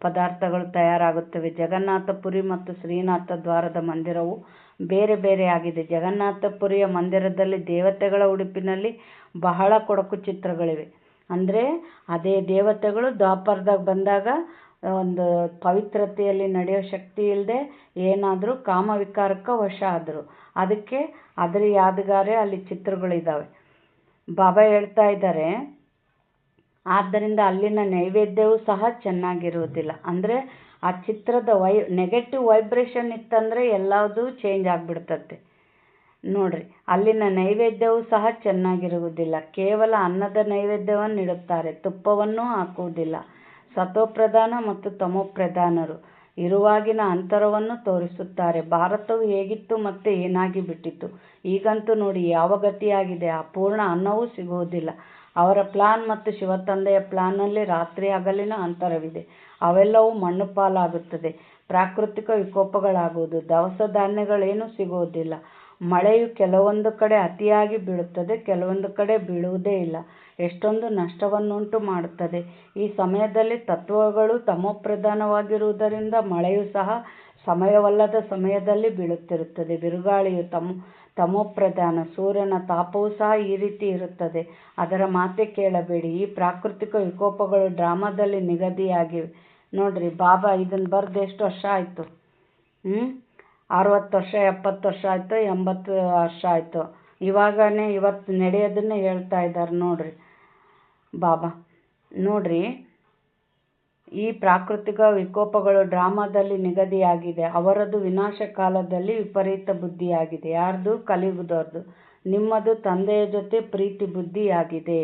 ಪದಾರ್ಥಗಳು ತಯಾರಾಗುತ್ತವೆ. ಜಗನ್ನಾಥಪುರಿ ಮತ್ತು ಶ್ರೀನಾಥ ದ್ವಾರದ ಮಂದಿರವು ಬೇರೆ ಬೇರೆಯಾಗಿದೆ. ಜಗನ್ನಾಥಪುರಿಯ ಮಂದಿರದಲ್ಲಿ ದೇವತೆಗಳ ಉಡುಪಿನಲ್ಲಿ ಬಹಳ ಕೊಳಕು ಚಿತ್ರಗಳಿವೆ. ಅಂದರೆ ಅದೇ ದೇವತೆಗಳು ದ್ವಾಪರದಾಗ ಬಂದಾಗ ಒಂದು ಪವಿತ್ರತೆಯಲ್ಲಿ ನಡೆಯೋ ಶಕ್ತಿ ಇಲ್ಲದೆ ಏನಾದರೂ ಕಾಮವಿಕಾರಕ್ಕೆ ವಶ ಆದರು. ಅದಕ್ಕೆ ಅದರ ಯಾದಗಾರೆ ಅಲ್ಲಿ ಚಿತ್ರಗಳಿದ್ದಾವೆ. ಬಾಬಾ ಹೇಳ್ತಾ ಇದ್ದಾರೆ, ಆದ್ದರಿಂದ ಅಲ್ಲಿನ ನೈವೇದ್ಯವೂ ಸಹ ಚೆನ್ನಾಗಿರುವುದಿಲ್ಲ. ಅಂದರೆ ಆ ಚಿತ್ರದ ನೆಗೆಟಿವ್ ವೈಬ್ರೇಷನ್ ಇತ್ತಂದರೆ ಎಲ್ಲದೂ ಚೇಂಜ್ ಆಗಿಬಿಡ್ತತೆ. ನೋಡ್ರಿ, ಅಲ್ಲಿನ ನೈವೇದ್ಯವೂ ಸಹ ಚೆನ್ನಾಗಿರುವುದಿಲ್ಲ. ಕೇವಲ ಅನ್ನದ ನೈವೇದ್ಯವನ್ನು ಇಡುತ್ತಾರೆ, ತುಪ್ಪವನ್ನೂ ಹಾಕುವುದಿಲ್ಲ. ಸತೋಪ್ರಧಾನ ಮತ್ತು ತಮೋಪ್ರಧಾನರು ಇರುವಾಗಿನ ಅಂತರವನ್ನು ತೋರಿಸುತ್ತಾರೆ. ಭಾರತವು ಹೇಗಿತ್ತು ಮತ್ತು ಏನಾಗಿ ಬಿಟ್ಟಿತು. ಈಗಂತೂ ನೋಡಿ ಯಾವ ಗತಿಯಾಗಿದೆ. ಆ ಪೂರ್ಣ ಅನ್ನವೂ ಸಿಗುವುದಿಲ್ಲ. ಅವರ ಪ್ಲಾನ್ ಮತ್ತು ಶಿವತಂದೆಯ ಪ್ಲಾನ್ನಲ್ಲಿ ರಾತ್ರಿ ಹಗಲಿನ ಅಂತರವಿದೆ. ಅವೆಲ್ಲವೂ ಮಣ್ಣು ಪಾಲಾಗುತ್ತದೆ. ಪ್ರಾಕೃತಿಕ ವಿಕೋಪಗಳಾಗುವುದು. ದವಸ ಧಾನ್ಯಗಳೇನೂ ಸಿಗುವುದಿಲ್ಲ. ಮಳೆಯು ಕೆಲವೊಂದು ಕಡೆ ಅತಿಯಾಗಿ ಬೀಳುತ್ತದೆ, ಕೆಲವೊಂದು ಕಡೆ ಬೀಳುವುದೇ ಇಲ್ಲ. ಎಷ್ಟೊಂದು ನಷ್ಟವನ್ನುಂಟು ಮಾಡುತ್ತದೆ. ಈ ಸಮಯದಲ್ಲಿ ತತ್ವಗಳು ತಮೋಪ್ರಧಾನವಾಗಿರುವುದರಿಂದ ಮಳೆಯೂ ಸಹ ಸಮಯವಲ್ಲದ ಸಮಯದಲ್ಲಿ ಬೀಳುತ್ತಿರುತ್ತದೆ. ಬಿರುಗಾಳಿಯು ತಮೋಪ್ರಧಾನ. ಸೂರ್ಯನ ತಾಪವೂ ಸಹ ಈ ರೀತಿ ಇರುತ್ತದೆ. ಅದರ ಮಾತೆ ಕೇಳಬೇಡಿ. ಈ ಪ್ರಾಕೃತಿಕ ವಿಕೋಪಗಳು ಡ್ರಾಮಾದಲ್ಲಿ ನಿಗದಿಯಾಗಿವೆ. ನೋಡ್ರಿ, ಬಾಬಾ ಇದನ್ನು ಬರೆದು ಎಷ್ಟು ವರ್ಷ ಆಯಿತು? 60 ವರ್ಷ, 70 ವರ್ಷ ಆಯಿತು, 80 ವರ್ಷ ಆಯಿತು. ಇವತ್ತು ನಡೆಯೋದನ್ನೇ ಹೇಳ್ತಾ ಇದ್ದಾರೆ ನೋಡ್ರಿ ಬಾಬಾ. ನೋಡ್ರಿ, ಈ ಪ್ರಾಕೃತಿಕ ವಿಕೋಪಗಳು ಡ್ರಾಮಾದಲ್ಲಿ ನಿಗದಿಯಾಗಿದೆ. ಅವರದು ವಿನಾಶ ಕಾಲದಲ್ಲಿ ವಿಪರೀತ ಬುದ್ಧಿಯಾಗಿದೆ. ಯಾರ್ದು? ಕಲಿಯುಗದವ್ರದ್ದು. ನಿಮ್ಮದು ತಂದೆಯ ಜೊತೆ ಪ್ರೀತಿ ಬುದ್ಧಿಯಾಗಿದೆ.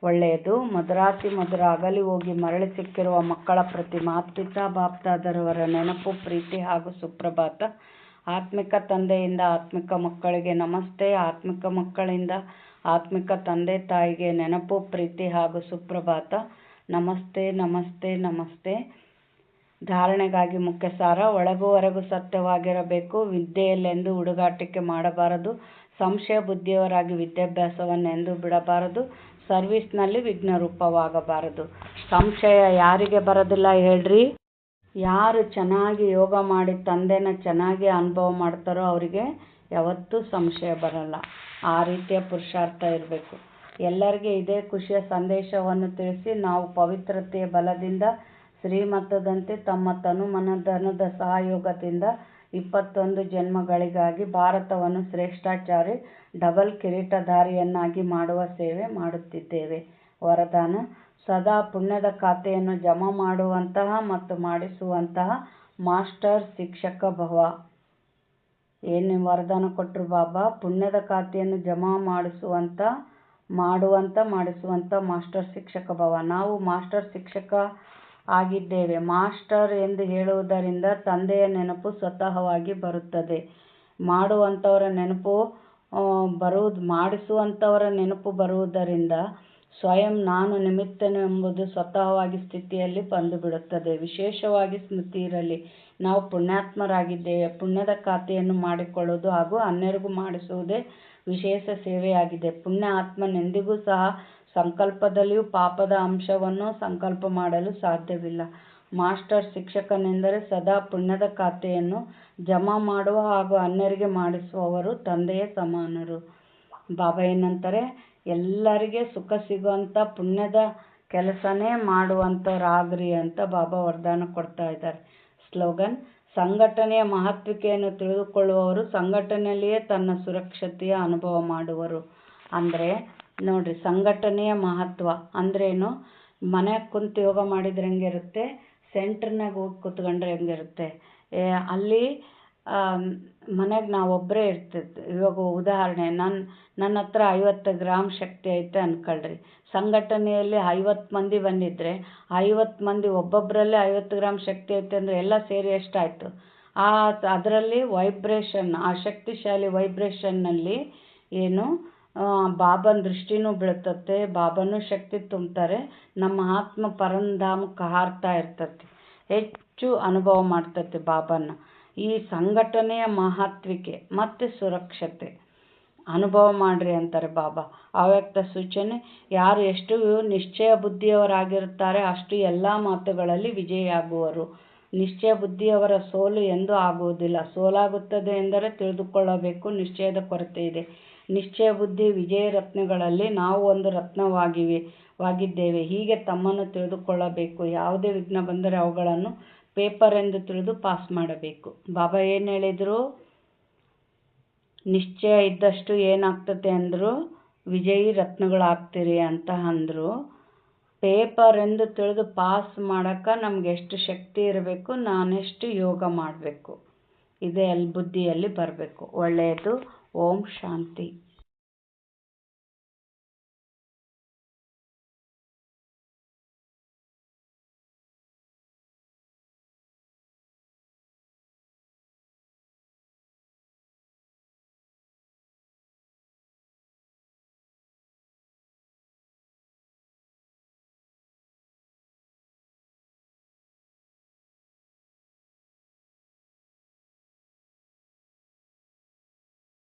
ಒಳ್ಳೆಯದು. ಮಧುರಾತಿ ಮಧುರ ಅಗಲಿ ಹೋಗಿ ಮರಳಿ ಸಿಕ್ಕಿರುವ ಮಕ್ಕಳ ಪ್ರತಿ ಮಾತ್ಪಿತಾ ಬಾಪ್ತಾದರವರ ನೆನಪು, ಪ್ರೀತಿ ಹಾಗೂ ಸುಪ್ರಭಾತ. ಆತ್ಮಿಕ ತಂದೆಯಿಂದ ಆತ್ಮಿಕ ಮಕ್ಕಳಿಗೆ ನಮಸ್ತೆ. ಆತ್ಮಿಕ ಮಕ್ಕಳಿಂದ ಆತ್ಮಿಕ ತಂದೆ ತಾಯಿಗೆ ನೆನಪು, ಪ್ರೀತಿ ಹಾಗೂ ಸುಪ್ರಭಾತ. ನಮಸ್ತೆ ನಮಸ್ತೆ ನಮಸ್ತೆ. ಧಾರಣೆಗಾಗಿ ಮುಖ್ಯ ಸಾರ. ಒಳಗೂ ಹೊರಗೂ ಸತ್ಯವಾಗಿರಬೇಕು. ವಿದ್ಯೆಯಲ್ಲೆಂದು ಹುಡುಗಾಟಿಕೆ ಮಾಡಬಾರದು. ಸಂಶಯ ಬುದ್ಧಿಯವರಾಗಿ ವಿದ್ಯಾಭ್ಯಾಸವನ್ನೆಂದೂ ಬಿಡಬಾರದು. ಸರ್ವಿಸ್ನಲ್ಲಿ ವಿಘ್ನರೂಪವಾಗಬಾರದು. ಸಂಶಯ ಯಾರಿಗೆ ಬರೋದಿಲ್ಲ ಹೇಳ್ರಿ? ಯಾರು ಚೆನ್ನಾಗಿ ಯೋಗ ಮಾಡಿ ತಂದೆನ ಚೆನ್ನಾಗಿ ಅನುಭವ ಮಾಡ್ತಾರೋ ಅವರಿಗೆ ಯಾವತ್ತೂ ಸಂಶಯ ಬರಲ್ಲ. ಆ ರೀತಿಯ ಪುರುಷಾರ್ಥ ಇರಬೇಕು. ಎಲ್ಲರಿಗೆ ಇದೇ ಖುಷಿಯ ಸಂದೇಶವನ್ನು ತಿಳಿಸಿ, ನಾವು ಪವಿತ್ರತೆಯ ಬಲದಿಂದ ಶ್ರೀಮತದಂತೆ ತಮ್ಮ ತನು ಮನಧನದ ಸಹಯೋಗದಿಂದ 21 ಜನ್ಮಗಳಿಗಾಗಿ ಭಾರತವನ್ನು ಶ್ರೇಷ್ಠಾಚಾರಿ ಡಬಲ್ ಕಿರೀಟಧಾರಿಯನ್ನಾಗಿ ಮಾಡುವ ಸೇವೆ ಮಾಡುತ್ತಿದ್ದೇವೆ. ವರದಾನ: ಸದಾ ಪುಣ್ಯದ ಖಾತೆಯನ್ನು ಜಮಾ ಮಾಡುವಂತಹ ಮತ್ತು ಮಾಡಿಸುವಂತಹ ಮಾಸ್ಟರ್ ಶಿಕ್ಷಕ ಭವ. ಏನು ವರದಾನ ಕೊಟ್ಟರು ಬಾಬಾ? ಪುಣ್ಯದ ಖಾತೆಯನ್ನು ಜಮಾ ಮಾಡಿಸುವಂಥ ಮಾಸ್ಟರ್ ಶಿಕ್ಷಕ ಭವ. ನಾವು ಮಾಸ್ಟರ್ ಶಿಕ್ಷಕ ಆಗಿದ್ದೇವೆ. ಮಾಸ್ಟರ್ ಎಂದು ಹೇಳುವುದರಿಂದ ತಂದೆಯ ನೆನಪು ಸ್ವತಃವಾಗಿ ಬರುತ್ತದೆ. ಮಾಡಿಸುವಂಥವರ ನೆನಪು ಬರುವುದರಿಂದ ಸ್ವಯಂ ನಾನು ನಿಮಿತ್ತನು ಎಂಬುದು ಸ್ವತಃವಾಗಿ ಸ್ಥಿತಿಯಲ್ಲಿ ಬಂದುಬಿಡುತ್ತದೆ. ವಿಶೇಷವಾಗಿ ಸ್ಮೃತಿ ಇರಲಿ, ನಾವು ಪುಣ್ಯಾತ್ಮರಾಗಿದ್ದೇವೆ. ಪುಣ್ಯದ ಖಾತೆಯನ್ನು ಮಾಡಿಕೊಳ್ಳುವುದು ಹಾಗೂ ಅನ್ಯರಿಗೂ ಮಾಡಿಸುವುದೇ ವಿಶೇಷ ಸೇವೆಯಾಗಿದೆ. ಪುಣ್ಯ ಆತ್ಮನೆಂದಿಗೂ ಸಹ ಸಂಕಲ್ಪದಲ್ಲಿಯೂ ಪಾಪದ ಅಂಶವನ್ನು ಸಂಕಲ್ಪ ಮಾಡಲು ಸಾಧ್ಯವಿಲ್ಲ. ಮಾಸ್ಟರ್ ಶಿಕ್ಷಕನೆಂದರೆ ಸದಾ ಪುಣ್ಯದ ಖಾತೆಯನ್ನು ಜಮಾ ಮಾಡುವ ಹಾಗೂ ಅನ್ಯರಿಗೆ ಮಾಡಿಸುವವರು ತಂದೆಯ ಸಮಾನರು. ಬಾಬಾ ಏನಂತಾರೆ, ಎಲ್ಲರಿಗೆ ಸುಖ ಸಿಗುವಂಥ ಪುಣ್ಯದ ಕೆಲಸನೇ ಮಾಡುವಂಥವ್ರಾಗ್ರಿ ಅಂತ ಬಾಬಾ ವರದಾನ ಕೊಡ್ತಾ ಇದ್ದಾರೆ. ಸ್ಲೋಗನ್: ಸಂಘಟನೆಯ ಮಹತ್ವಿಕೆಯನ್ನು ತಿಳಿದುಕೊಳ್ಳುವವರು ಸಂಘಟನೆಯಲ್ಲಿಯೇ ತನ್ನ ಸುರಕ್ಷತೆಯ ಅನುಭವ ಮಾಡುವರು. ಅಂದರೆ ನೋಡ್ರಿ, ಸಂಘಟನೆಯ ಮಹತ್ವ ಅಂದ್ರೇನು? ಮನೆಯಾಗ ಕುಂತು ಯೋಗ ಮಾಡಿದ್ರೆ ಹೆಂಗಿರುತ್ತೆ, ಸೆಂಟ್ರ್ನಾಗ ಹೋಗಿ ಕೂತ್ಕೊಂಡ್ರೆ ಹೆಂಗಿರುತ್ತೆ. ಅಲ್ಲಿ ಮನೆಯಾಗ ನಾವೊಬ್ಬರೇ ಇರ್ತಿತ್ತು. ಇವಾಗ ಉದಾಹರಣೆ, ನನ್ನ ಹತ್ರ 50 ಗ್ರಾಮ್ ಶಕ್ತಿ ಐತೆ ಅಂದ್ಕೊಳ್ರಿ. ಸಂಘಟನೆಯಲ್ಲಿ 50 ಮಂದಿ ಬಂದಿದ್ರೆ 50 ಮಂದಿ ಒಬ್ಬೊಬ್ಬರಲ್ಲೇ 50 ಗ್ರಾಮ್ ಶಕ್ತಿ ಐತೆ ಅಂದರೆ ಎಲ್ಲ ಸೇರಿ ಎಷ್ಟಾಯಿತು? ಅದರಲ್ಲಿ ವೈಬ್ರೇಷನ್, ಆ ಶಕ್ತಿಶಾಲಿ ವೈಬ್ರೇಷನ್ನಲ್ಲಿ ಏನು ಬಾಬನ ದೃಷ್ಟಿನೂ ಬೀಳ್ತತೆ, ಬಾಬನೂ ಶಕ್ತಿ ತುಂಬ್ತಾರೆ, ನಮ್ಮ ಆತ್ಮ ಪರಂಧಾಮಕ್ಕೆ ಹಾರ್ತಾ ಇರ್ತತಿ, ಹೆಚ್ಚು ಅನುಭವ ಮಾಡ್ತತಿ ಬಾಬನ. ಈ ಸಂಘಟನೆಯ ಮಹತ್ವಿಕೆ ಮತ್ತು ಸುರಕ್ಷತೆ ಅನುಭವ ಮಾಡ್ರಿ ಅಂತಾರೆ ಬಾಬಾ. ಅವ್ಯಕ್ತ ಸೂಚನೆ: ಯಾರು ಎಷ್ಟು ನಿಶ್ಚಯ ಬುದ್ಧಿಯವರಾಗಿರುತ್ತಾರೆ ಅಷ್ಟು ಎಲ್ಲ ಮಾತುಗಳಲ್ಲಿ ವಿಜಯಿಯಾಗುವರು. ನಿಶ್ಚಯ ಬುದ್ಧಿಯವರ ಸೋಲು ಎಂದೂ ಆಗುವುದಿಲ್ಲ. ಸೋಲಾಗುತ್ತದೆ ಎಂದರೆ ತಿಳಿದುಕೊಳ್ಳಬೇಕು, ನಿಶ್ಚಯದ ಕೊರತೆ ಇದೆ. ನಿಶ್ಚಯ ಬುದ್ಧಿ ವಿಜಯ ರತ್ನಗಳಲ್ಲಿ ನಾವು ಒಂದು ರತ್ನವಾಗಿದ್ದೇವೆ. ಹೀಗೆ ತಮ್ಮನ್ನು ತಿಳಿದುಕೊಳ್ಳಬೇಕು. ಯಾವುದೇ ವಿಘ್ನ ಬಂದರೆ ಅವುಗಳನ್ನು ಪೇಪರ್ ಎಂದು ತಿಳಿದು ಪಾಸ್ ಮಾಡಬೇಕು. ಬಾಬಾ ಏನು ಹೇಳಿದರು? ನಿಶ್ಚಯ ಇದ್ದಷ್ಟು ಏನಾಗ್ತದೆ ಅಂದರು? ವಿಜಯಿ ರತ್ನಗಳಾಗ್ತೀರಿ ಅಂತ ಅಂದರು. ಪೇಪರ್ ಎಂದು ತಿಳಿದು ಪಾಸ್ ಮಾಡೋಕ್ಕೆ ನಮ್ಗೆ ಎಷ್ಟು ಶಕ್ತಿ ಇರಬೇಕು, ನಾನೆಷ್ಟು ಯೋಗ ಮಾಡಬೇಕು, ಇದೇ ಬುದ್ಧಿಯಲ್ಲಿ ಬರಬೇಕು. ಒಳ್ಳೆಯದು. ಓಂ ಶಾಂತಿ.